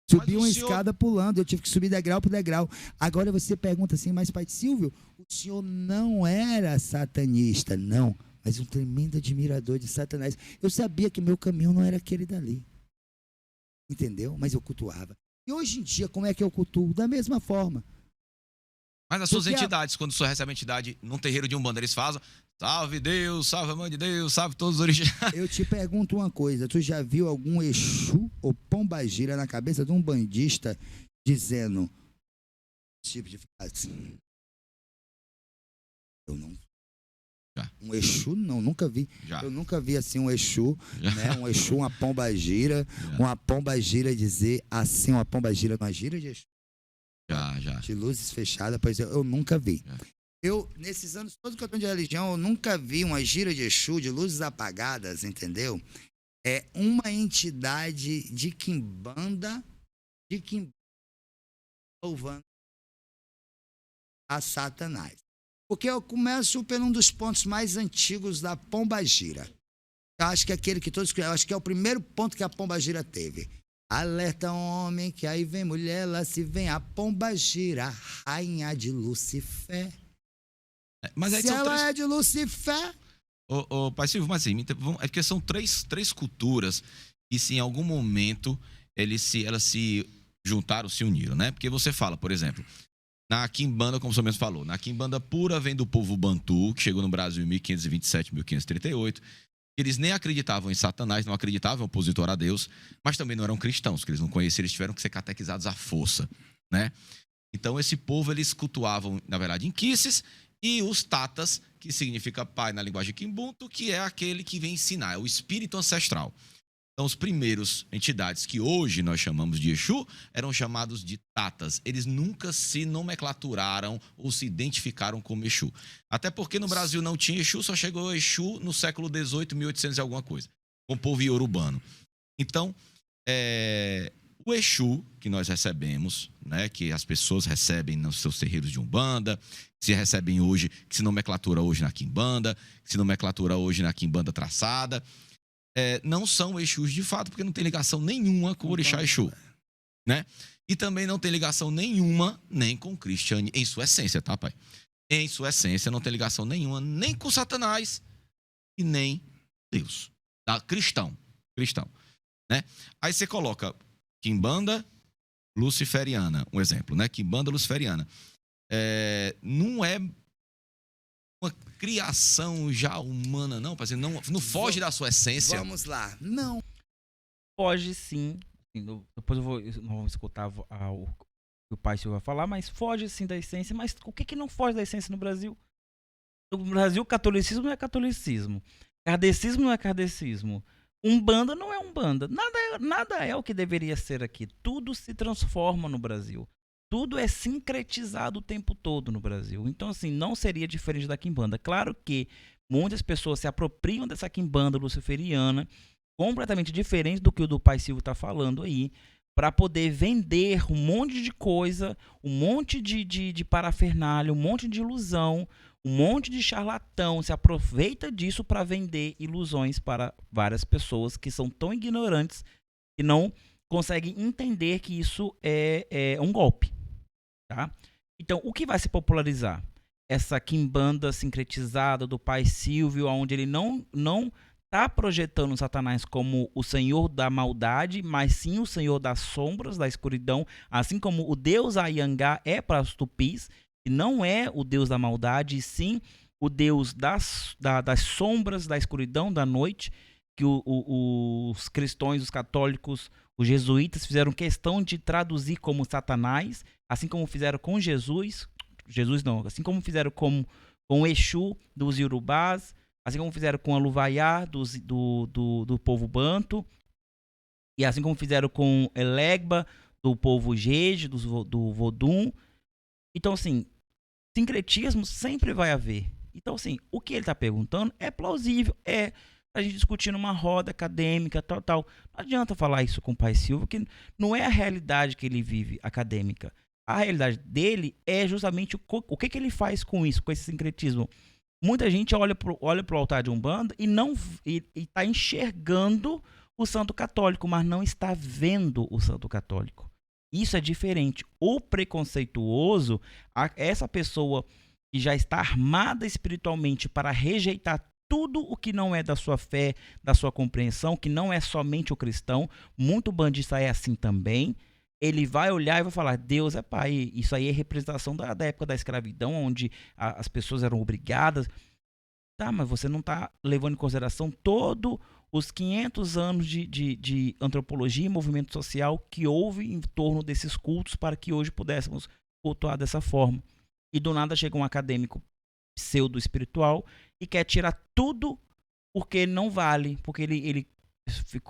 [SPEAKER 4] Subir uma escada pulando, eu tive que subir degrau por degrau. Agora você pergunta assim, mas Pai Silvio, o senhor não era satanista, não, mas um tremendo admirador de Satanás. Eu sabia que meu caminho não era aquele dali. Entendeu? Mas eu cultuava. E hoje em dia, como é que eu cultuo? Da mesma forma.
[SPEAKER 2] Mas as suas entidades, quando o senhor recebe a entidade num terreiro de Umbanda, eles fazem salve Deus, salve a mãe de Deus, salve todos os orixás.
[SPEAKER 4] Eu te pergunto uma coisa, tu já viu algum Exu ou pombagira na cabeça de um bandista dizendo esse tipo de frase? Eu não.
[SPEAKER 2] Já.
[SPEAKER 4] Um Exu, não, nunca vi.
[SPEAKER 2] Já.
[SPEAKER 4] Eu nunca vi assim um Exu, né? Um Exu, uma pombagira dizer assim, uma pombagira numa gira de Exu.
[SPEAKER 2] Já.
[SPEAKER 4] De luzes fechadas, pois eu nunca vi.
[SPEAKER 2] Já.
[SPEAKER 4] Eu, nesses anos todos que eu tenho de religião, eu nunca vi uma gira de Exu de luzes apagadas, entendeu? É uma entidade de quimbanda, louvando a Satanás. Porque eu começo por um dos pontos mais antigos da Pombagira. Eu acho que é aquele que todos... Eu acho que é o primeiro ponto que a Pombagira teve. Alerta homem, que aí vem mulher, lá se vem a Pombagira, rainha de Lucifer.
[SPEAKER 2] Mas aí
[SPEAKER 4] Se
[SPEAKER 2] são
[SPEAKER 4] ela
[SPEAKER 2] três...
[SPEAKER 4] é de Lucifer...
[SPEAKER 2] Ô, Pai Silvio, mas assim, é porque são três culturas que, se em algum momento elas se juntaram, se uniram, né? Porque você fala, por exemplo, na quimbanda, como o senhor mesmo falou, na quimbanda pura vem do povo Bantu, que chegou no Brasil em 1527, 1538. Eles nem acreditavam em Satanás, não acreditavam em opositor a Deus, mas também não eram cristãos, que eles não conheciam, eles tiveram que ser catequizados à força, né? Então, esse povo, eles cultuavam, na verdade, inquices, e os tatas, que significa pai na linguagem quimbuntu, que é aquele que vem ensinar, é o espírito ancestral. Então, os primeiros entidades que hoje nós chamamos de Exu eram chamados de tatas. Eles nunca se nomenclaturaram ou se identificaram como Exu. Até porque no Brasil não tinha Exu, só chegou Exu no século XVIII, 1800 e alguma coisa, com o povo iorubano. Então, o Exu que nós recebemos, né, que as pessoas recebem nos seus terreiros de Umbanda, que se recebem hoje, que se nomenclatura hoje na quimbanda, que se nomenclatura hoje na quimbanda traçada, não são Exus de fato, porque não tem ligação nenhuma com o Orixá Exu, né? E também não tem ligação nenhuma nem com o cristianismo, em sua essência, tá, pai? Em sua essência, não tem ligação nenhuma nem com Satanás e nem Deus. Tá? Cristão, né? Aí você coloca quimbanda luciferiana, um exemplo, né? Quimbanda luciferiana. Não é uma criação já humana, não, parceiro, não foge da sua essência.
[SPEAKER 4] Vamos lá. Não.
[SPEAKER 1] Foge sim. Depois não vou escutar o que o Pai Silvio vai falar, mas foge sim da essência. Mas o que não foge da essência no Brasil? No Brasil, catolicismo não é catolicismo. Kardecismo não é kardecismo. Umbanda não é umbanda. Nada é o que deveria ser aqui. Tudo se transforma no Brasil. Tudo é sincretizado o tempo todo no Brasil. Então, assim, não seria diferente da quimbanda. Claro que muitas pessoas se apropriam dessa quimbanda luciferiana, completamente diferente do que o do Pai Silvio está falando aí, para poder vender um monte de coisa, um monte de parafernália, um monte de ilusão, um monte de charlatão. Se aproveita disso para vender ilusões para várias pessoas que são tão ignorantes que não conseguem entender que isso é um golpe. Tá? Então, o que vai se popularizar? Essa quimbanda sincretizada do Pai Silvio, onde ele não está projetando Satanás como o senhor da maldade, mas sim o senhor das sombras, da escuridão, assim como o deus Ayangá é para os tupis, que não é o deus da maldade, e sim o deus das sombras, da escuridão, da noite, que os cristãos, os católicos, os jesuítas fizeram questão de traduzir como Satanás, assim como fizeram com assim como fizeram com o Exu dos Yorubás, assim como fizeram com a Luvaiá do povo Banto, e assim como fizeram com Elegba do povo Jeje, do Vodum. Então, assim, sincretismo sempre vai haver. Então, assim, o que ele está perguntando é plausível, a gente discutir numa roda acadêmica, tal. Não adianta falar isso com o Pai Silvio, que não é a realidade que ele vive acadêmica. A realidade dele é justamente o que ele faz com isso, com esse sincretismo. Muita gente olha pro altar de Umbanda e está enxergando o santo católico, mas não está vendo o santo católico. Isso é diferente. O preconceituoso, essa pessoa que já está armada espiritualmente para rejeitar tudo o que não é da sua fé, da sua compreensão, que não é somente o cristão, muito bandista é assim também. Ele vai olhar e vai falar, Deus é pai. Isso aí é representação da época da escravidão, onde as pessoas eram obrigadas. Tá, mas você não está levando em consideração todos os 500 anos de antropologia e movimento social que houve em torno desses cultos para que hoje pudéssemos cultuar dessa forma. E do nada chega um acadêmico pseudo-espiritual e quer tirar tudo porque não vale, porque ele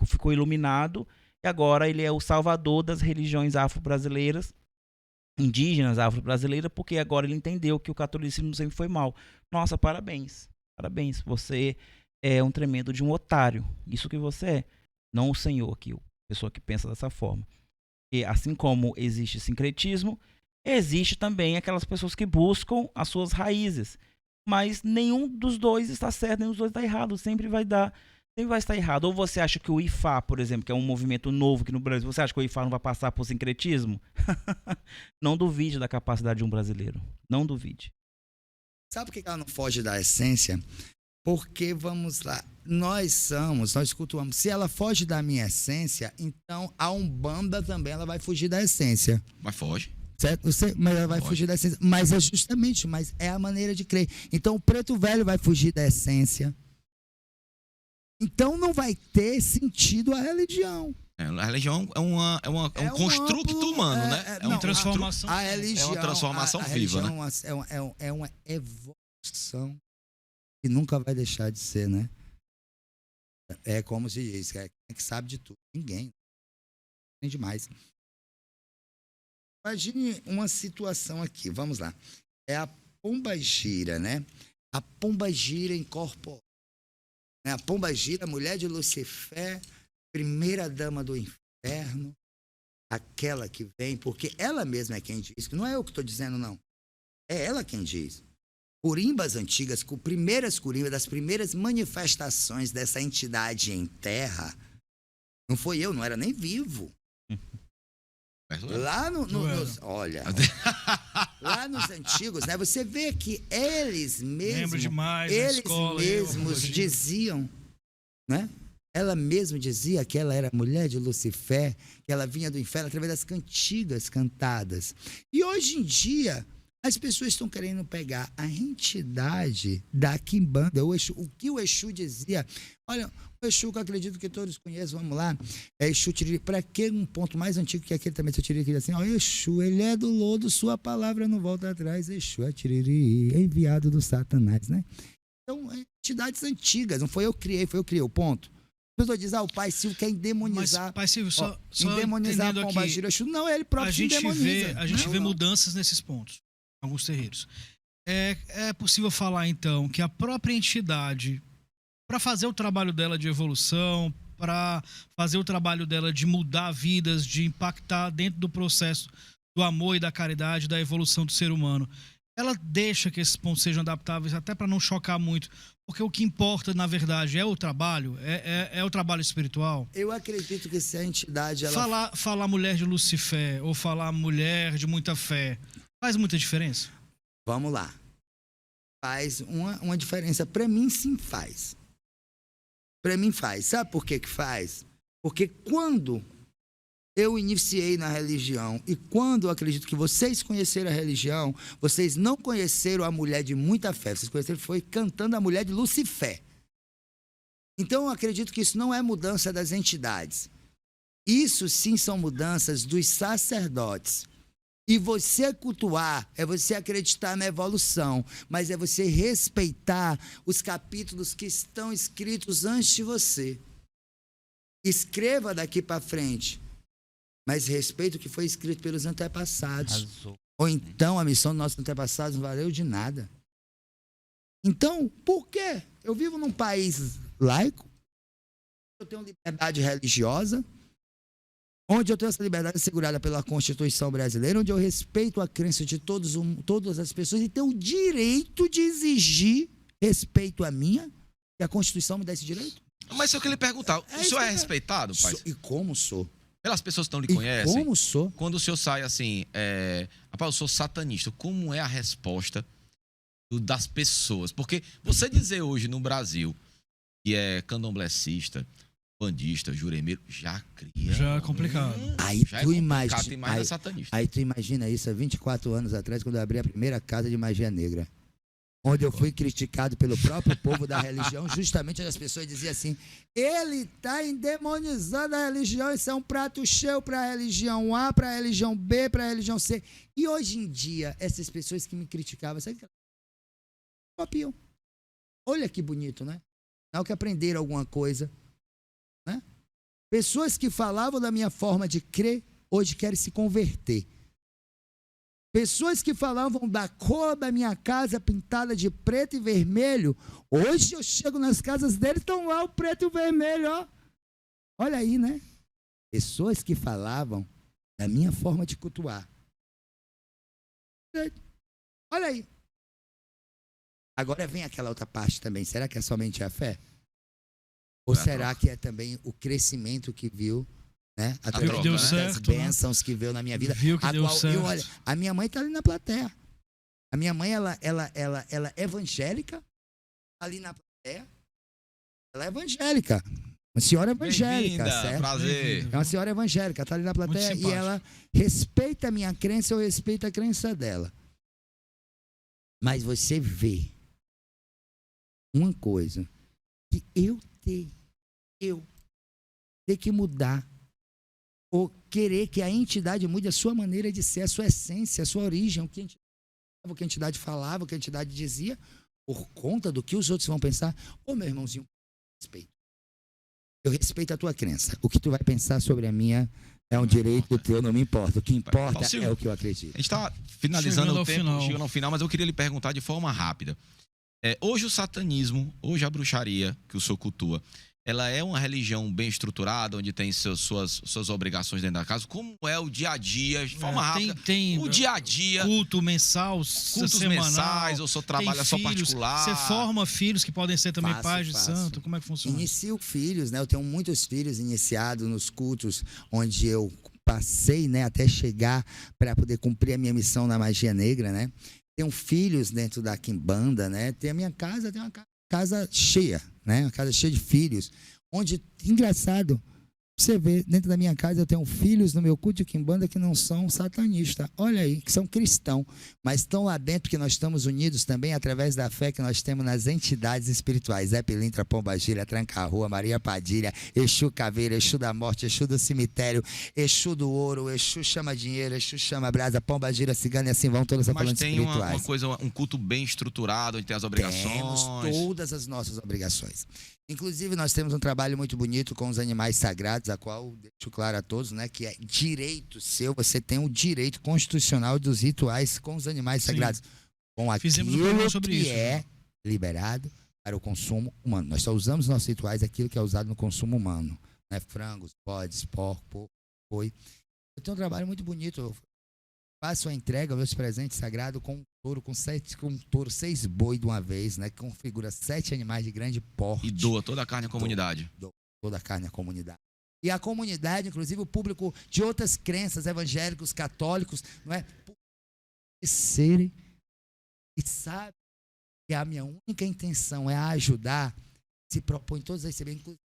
[SPEAKER 1] ficou iluminado e agora ele é o salvador das religiões afro-brasileiras indígenas, afro-brasileiras, porque agora ele entendeu que o catolicismo sempre foi mal. Nossa, parabéns. Parabéns. Você é um tremendo de um otário. Isso que você é. Não o senhor aqui, a pessoa que pensa dessa forma. E assim como existe sincretismo, existe também aquelas pessoas que buscam as suas raízes. Mas nenhum dos dois está certo, nenhum dos dois está errado. Sempre vai estar errado. Ou você acha que o IFA, por exemplo, que é um movimento novo aqui no Brasil, você acha que o IFA não vai passar por sincretismo? Não duvide da capacidade de um brasileiro. Não duvide.
[SPEAKER 4] Sabe por que ela não foge da essência? Porque, vamos lá, nós cultuamos. Se ela foge da minha essência, então a Umbanda também ela vai fugir da essência.
[SPEAKER 2] Mas foge.
[SPEAKER 4] Certo? Mas ela vai fugir da essência. Mas é justamente, mas é a maneira de crer. Então o preto velho vai fugir da essência. Então não vai ter sentido a religião.
[SPEAKER 2] A religião é um construto humano, né?
[SPEAKER 3] É uma transformação.
[SPEAKER 4] A religião,
[SPEAKER 2] é uma transformação viva, né?
[SPEAKER 4] É uma evolução que nunca vai deixar de ser, né? É como se diz, quem é que sabe de tudo? Ninguém. Nem demais. Imagine uma situação aqui, vamos lá. É a pombagira, né? A pombagira incorporada. A pombagira, mulher de Lucifer, primeira dama do inferno, aquela que vem, porque ela mesma é quem diz, que não é eu que estou dizendo, não. É ela quem diz. Curimbas antigas, primeiras curimbas, das primeiras manifestações dessa entidade em terra, não foi eu, não era nem vivo. Lá olha, lá nos antigos, né, você vê que eles mesmos, diziam, né? Ela mesma dizia que ela era mulher de Lucifer, que ela vinha do inferno através das cantigas cantadas. E hoje em dia, as pessoas estão querendo pegar a entidade da Quimbanda, o que o Exu dizia. Olha, o Exu que eu acredito que todos conhecem, vamos lá, é Exu Tiriri. Para que um ponto mais antigo que aquele também, Tiriri, que diz assim, ó, Exu, ele é do lodo, sua palavra não volta atrás, Exu é Tiriri, enviado do Satanás, né? Então, entidades antigas, não foi eu que criei, o ponto. A pessoa diz, o Pai Silvio quer endemonizar.
[SPEAKER 3] Mas, Pai Silvio, só
[SPEAKER 4] endemonizar a pombagira. Exu, não, ele próprio se endemoniza.
[SPEAKER 3] A gente vê mudanças nesses pontos, em alguns terreiros. É possível falar, então, que a própria entidade, para fazer o trabalho dela de evolução, para fazer o trabalho dela de mudar vidas, de impactar dentro do processo do amor e da caridade, da evolução do ser humano, ela deixa que esses pontos sejam adaptáveis até para não chocar muito, porque o que importa, na verdade, é o trabalho, é o trabalho espiritual.
[SPEAKER 4] Eu acredito que se a entidade...
[SPEAKER 3] Falar mulher de Lucifer ou falar mulher de muita fé, faz muita diferença?
[SPEAKER 4] Vamos lá. Faz uma diferença. Para mim, sim, faz. Para mim, faz. Sabe por que faz? Porque quando eu iniciei na religião e quando eu acredito que vocês conheceram a religião, vocês não conheceram a mulher de muita fé, vocês conheceram, foi cantando a mulher de Lucifer. Então eu acredito que isso não é mudança das entidades. Isso sim são mudanças dos sacerdotes. E você cultuar é você acreditar na evolução, mas é você respeitar os capítulos que estão escritos antes de você. Escreva daqui para frente, mas respeite o que foi escrito pelos antepassados. Ou então a missão dos nossos antepassados não valeu de nada. Então, por quê? Eu vivo num país laico, eu tenho liberdade religiosa, onde eu tenho essa liberdade assegurada pela Constituição brasileira, onde eu respeito a crença de todas as pessoas e tenho o direito de exigir respeito à minha, e a Constituição me dá esse direito.
[SPEAKER 2] Mas se eu queria lhe perguntar, o senhor é respeitado, pai?
[SPEAKER 4] E como sou?
[SPEAKER 2] Pelas pessoas que não lhe conhecem.
[SPEAKER 4] Como sou?
[SPEAKER 2] Quando o senhor sai assim, rapaz, eu sou satanista, como é a resposta das pessoas? Porque você dizer hoje no Brasil que é candomblessista, bandista, juremeiro, já cria.
[SPEAKER 3] Já é complicado.
[SPEAKER 4] Aí tu
[SPEAKER 2] imagina. Satanista.
[SPEAKER 4] Aí tu imagina isso há 24 anos atrás, quando eu abri a primeira casa de magia negra. Onde eu fui criticado pelo próprio povo da religião, justamente as pessoas diziam assim, ele está endemonizando a religião, isso é um prato cheio para a religião A, para a religião B, para a religião C. E hoje em dia, essas pessoas que me criticavam, sabe o que copiam? Olha que bonito, né? Não que aprenderam alguma coisa, né? Pessoas que falavam da minha forma de crer, hoje querem se converter. Pessoas que falavam da cor da minha casa pintada de preto e vermelho, hoje eu chego nas casas deles, estão lá o preto e o vermelho, ó. Olha aí, né? Pessoas que falavam da minha forma de cultuar. Olha aí. Agora vem aquela outra parte também. Será que é somente a fé? Ou será que é também o crescimento que viu, né? Através das bênçãos que veio na minha vida.
[SPEAKER 3] Viu que deu certo.
[SPEAKER 4] Olha, a minha mãe está ali na plateia. A minha mãe, ela é evangélica, ali na plateia. Ela é evangélica. Uma senhora evangélica, certo?
[SPEAKER 2] Prazer.
[SPEAKER 4] É uma senhora evangélica, está ali na plateia e ela respeita a minha crença, eu respeito a crença dela. Mas você vê uma coisa que eu ter que mudar ou querer que a entidade mude a sua maneira de ser, a sua essência, a sua origem, o que a entidade falava, o que a entidade dizia, por conta do que os outros vão pensar. Ô, meu irmãozinho, respeito. Eu respeito a tua crença. O que tu vai pensar sobre a minha é um direito teu, não me importa. O que importa é o que eu acredito.
[SPEAKER 2] A gente está finalizando o tempo, chegando ao final, mas eu queria lhe perguntar de forma rápida. Hoje o satanismo, hoje a bruxaria que o senhor cultua, ela é uma religião bem estruturada, onde tem suas obrigações dentro da casa? Como é o dia a dia, de forma rápida?
[SPEAKER 3] Tem
[SPEAKER 2] o dia a dia.
[SPEAKER 3] Culto mensal,
[SPEAKER 2] cultos
[SPEAKER 3] semanal,
[SPEAKER 2] mensais, ou só trabalha só particular?
[SPEAKER 3] Você forma filhos que podem ser também pais de santo? Como é que funciona?
[SPEAKER 4] Inicio filhos, né? Eu tenho muitos filhos iniciados nos cultos onde eu passei, né, até chegar para poder cumprir a minha missão na magia negra, né? Tenho filhos dentro da quimbanda, né? Tem a minha casa, tem uma casa cheia, né? Uma casa cheia de filhos. Onde, engraçado, você vê, dentro da minha casa eu tenho filhos no meu culto de quimbanda que não são satanistas. Olha aí, que são cristãos. Mas estão lá dentro porque nós estamos unidos também através da fé que nós temos nas entidades espirituais. Zé Pilintra, Pombagira, Tranca-Rua, Maria Padilha, Exu Caveira, Exu da Morte, Exu do Cemitério, Exu do Ouro, Exu Chama Dinheiro, Exu Chama Brasa, Pombagira, Cigana e assim vão todas as falantes espirituais.
[SPEAKER 2] Mas tem um culto bem estruturado, onde tem as obrigações?
[SPEAKER 4] Temos todas as nossas obrigações. Inclusive, nós temos um trabalho muito bonito com os animais sagrados, a qual deixo claro a todos, né, que é direito seu, você tem o direito constitucional dos rituais com os animais sagrados, com aquilo que é liberado para o consumo humano. Nós só usamos nossos rituais aquilo que é usado no consumo humano, né, frangos, bodes, porco, boi. Eu tenho um trabalho muito bonito, eu faço a entrega, meus presentes sagrados com um touro, 6 boi de uma vez, né? Que configura 7 animais de grande porte.
[SPEAKER 2] E doa toda a carne à comunidade.
[SPEAKER 4] Doa toda a carne à comunidade. E a comunidade, inclusive o público de outras crenças, evangélicos, católicos, não é? Serem e sabe que a minha única intenção é ajudar, se propõe todos a receber, inclusive,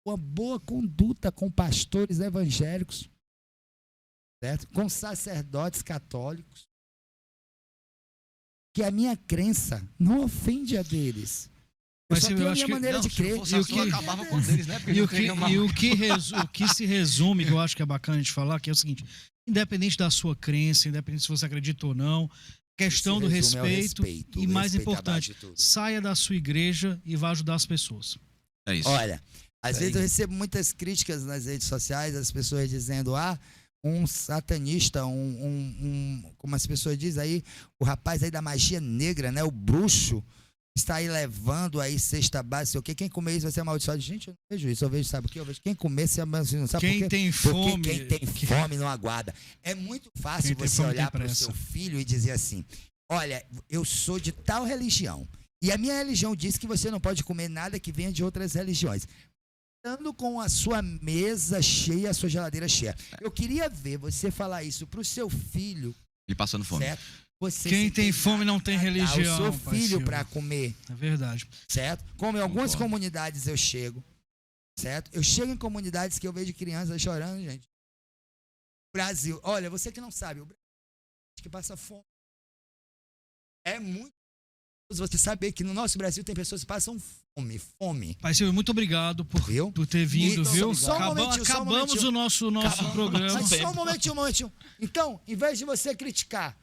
[SPEAKER 4] uma boa conduta com pastores evangélicos, certo? Com sacerdotes católicos, que a minha crença não ofende a deles. Eu só tenho a minha maneira de crer.
[SPEAKER 3] O que se resume, que eu acho que é bacana a gente falar, que é o seguinte: independente da sua crença, independente se você acredita ou não, questão do respeito e, mais importante, saia da sua igreja e vá ajudar as pessoas.
[SPEAKER 2] É isso.
[SPEAKER 4] Olha, às vezes eu recebo muitas críticas nas redes sociais, as pessoas dizendo, um satanista, como as pessoas dizem aí, o rapaz aí da magia negra, né, o bruxo, está aí levando aí cesta básica, o quê? Quem comer isso vai ser amaldiçoado. Gente, eu não vejo isso, eu vejo, sabe o quê? Eu vejo quem comer se amaldiçoado, sabe por quê?
[SPEAKER 3] Tem fome.
[SPEAKER 4] Porque quem tem fome não aguarda. É muito fácil você olhar para o seu filho e dizer assim, olha, eu sou de tal religião, e a minha religião diz que você não pode comer nada que venha de outras religiões. Estando com a sua mesa cheia, a sua geladeira cheia. Eu queria ver você falar isso pro seu filho.
[SPEAKER 2] Ele passando fome.
[SPEAKER 4] Certo?
[SPEAKER 3] Quem tem fome não tem religião.
[SPEAKER 4] O seu filho para comer.
[SPEAKER 3] É verdade.
[SPEAKER 4] Certo? Como em algumas comunidades eu chego. Certo? Eu chego em comunidades que eu vejo crianças chorando, gente. Brasil. Olha, você que não sabe, o Brasil que passa fome. É muito você saber que no nosso Brasil tem pessoas que passam fome.
[SPEAKER 3] Pai Silvio, muito obrigado por ter vindo,
[SPEAKER 4] então,
[SPEAKER 3] viu?
[SPEAKER 4] Acabamos
[SPEAKER 3] o nosso programa.
[SPEAKER 4] Mas só um momentinho. Então, em vez de você criticar,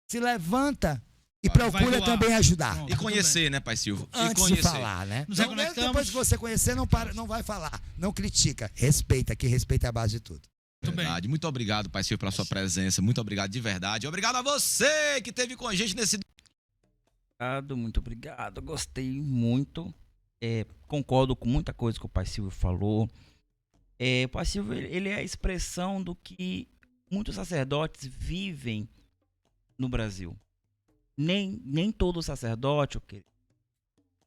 [SPEAKER 4] se levanta e procura também ajudar.
[SPEAKER 2] E conhecer, né, Pai Silvio?
[SPEAKER 4] Antes de falar, né? Então, depois que você conhecer, não vai falar. Não critica. Respeita, que respeita é a base de tudo.
[SPEAKER 2] Verdade. Muito obrigado, Pai Silvio, pela sua presença. Muito obrigado de verdade. Obrigado a você que esteve com a gente nesse...
[SPEAKER 1] Muito obrigado. Gostei muito. Concordo com muita coisa que o Pai Silvio falou. O Pai Silvio, ele é a expressão do que muitos sacerdotes vivem no Brasil. Nem todo sacerdote,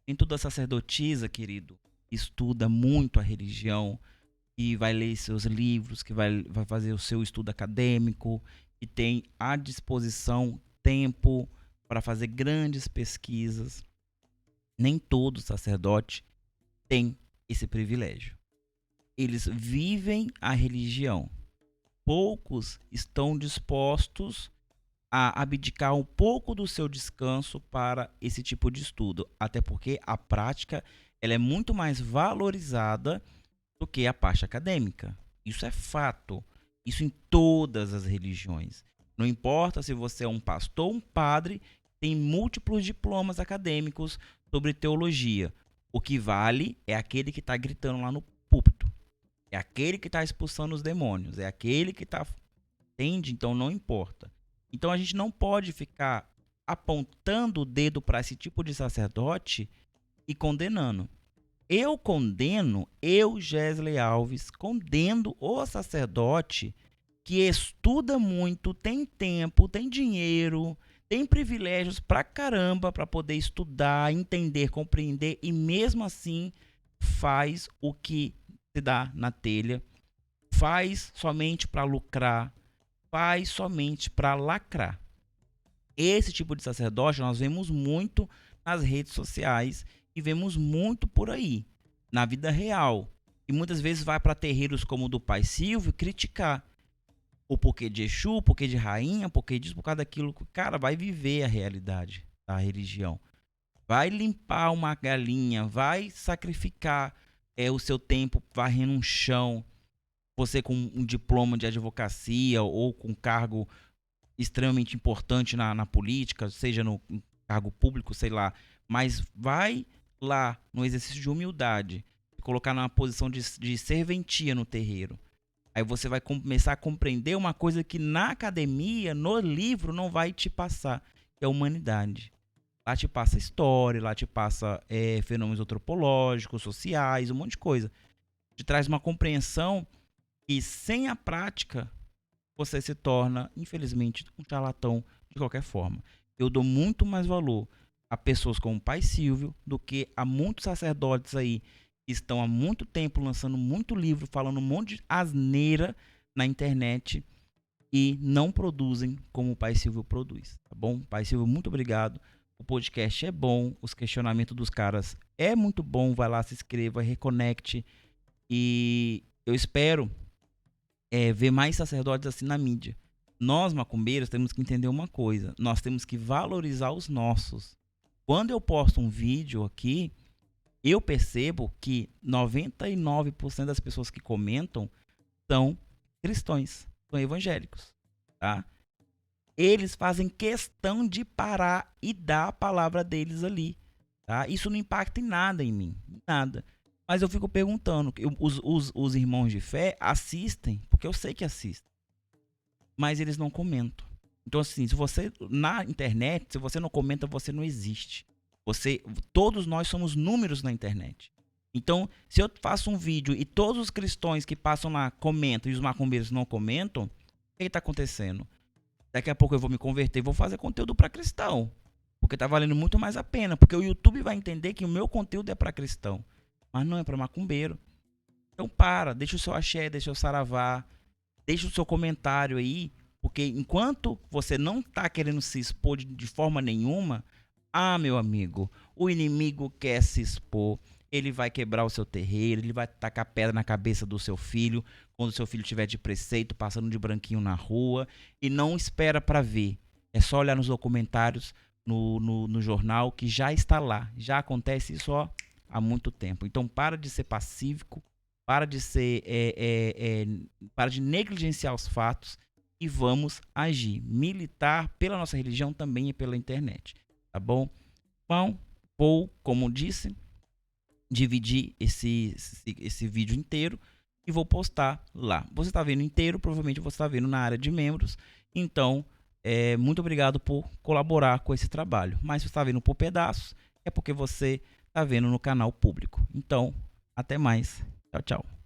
[SPEAKER 1] nem toda sacerdotisa, querido, estuda muito a religião, que vai ler seus livros, que vai fazer o seu estudo acadêmico, e tem à disposição tempo para fazer grandes pesquisas. Nem todo sacerdote tem esse privilégio. Eles vivem a religião. Poucos estão dispostos a abdicar um pouco do seu descanso para esse tipo de estudo, até porque a prática ela é muito mais valorizada do que a parte acadêmica. Isso é fato. Isso em todas as religiões. Não importa se você é um pastor ou um padre, tem múltiplos diplomas acadêmicos sobre teologia. O que vale é aquele que está gritando lá no púlpito. É aquele que está expulsando os demônios. É aquele que está... Entende? Então não importa. Então a gente não pode ficar apontando o dedo para esse tipo de sacerdote e condenando. Eu, Gesley Alves, condeno o sacerdote que estuda muito, tem tempo, tem dinheiro, tem privilégios pra caramba para poder estudar, entender, compreender e mesmo assim faz o que se dá na telha, faz somente para lucrar, faz somente para lacrar. Esse tipo de sacerdote nós vemos muito nas redes sociais e vemos muito por aí, na vida real. E muitas vezes vai para terreiros como o do Pai Silvio criticar o porquê de Exu, o porquê de rainha, o porquê disso, por causa daquilo. Cara, vai viver a realidade da religião. Vai limpar uma galinha, vai sacrificar o seu tempo varrendo um chão. Você com um diploma de advocacia ou com um cargo extremamente importante na política, seja no cargo público, sei lá. Mas vai lá no exercício de humildade, colocar numa posição de serventia no terreiro. Aí você vai começar a compreender uma coisa que na academia, no livro, não vai te passar, que é a humanidade. Lá te passa história, lá te passa fenômenos antropológicos, sociais, um monte de coisa. Te traz uma compreensão que sem a prática você se torna, infelizmente, um charlatão de qualquer forma. Eu dou muito mais valor a pessoas como o Pai Silvio do que a muitos sacerdotes aí que estão há muito tempo lançando muito livro, falando um monte de asneira na internet e não produzem como o Pai Silvio produz, tá bom? Pai Silvio, muito obrigado. O podcast é bom, os questionamentos dos caras é muito bom. Vai lá, se inscreva, reconecte. E eu espero ver mais sacerdotes assim na mídia. Nós, macumbeiros, temos que entender uma coisa. Nós temos que valorizar os nossos. Quando eu posto um vídeo aqui, eu percebo que 99% das pessoas que comentam são cristãos, são evangélicos, tá? Eles fazem questão de parar e dar a palavra deles ali, tá? Isso não impacta em nada em mim, nada. Mas eu fico perguntando, os irmãos de fé assistem, porque eu sei que assistem, mas eles não comentam. Então assim, se você na internet, se você não comenta, você não existe. Todos nós somos números na internet. Então, se eu faço um vídeo e todos os cristãos que passam lá comentam e os macumbeiros não comentam, o que está acontecendo? Daqui a pouco eu vou me converter e vou fazer conteúdo para cristão. Porque está valendo muito mais a pena. Porque o YouTube vai entender que o meu conteúdo é para cristão. Mas não é para macumbeiro. Então deixa o seu axé, deixa o saravá, deixa o seu comentário aí. Porque enquanto você não está querendo se expor de forma nenhuma, meu amigo, o inimigo quer se expor. Ele vai quebrar o seu terreiro, ele vai tacar pedra na cabeça do seu filho, quando o seu filho estiver de preceito, passando de branquinho na rua, e não espera para ver. É só olhar nos documentários, no jornal, que já está lá. Já acontece isso há muito tempo. Então, para de ser pacífico, para de negligenciar os fatos e vamos agir. Militar pela nossa religião também e pela internet. Tá bom? Bom, vou, como disse, dividir esse vídeo inteiro e vou postar lá. Você está vendo inteiro, provavelmente você está vendo na área de membros. Então, muito obrigado por colaborar com esse trabalho. Mas se você está vendo por pedaços, é porque você está vendo no canal público. Então, até mais. Tchau, tchau.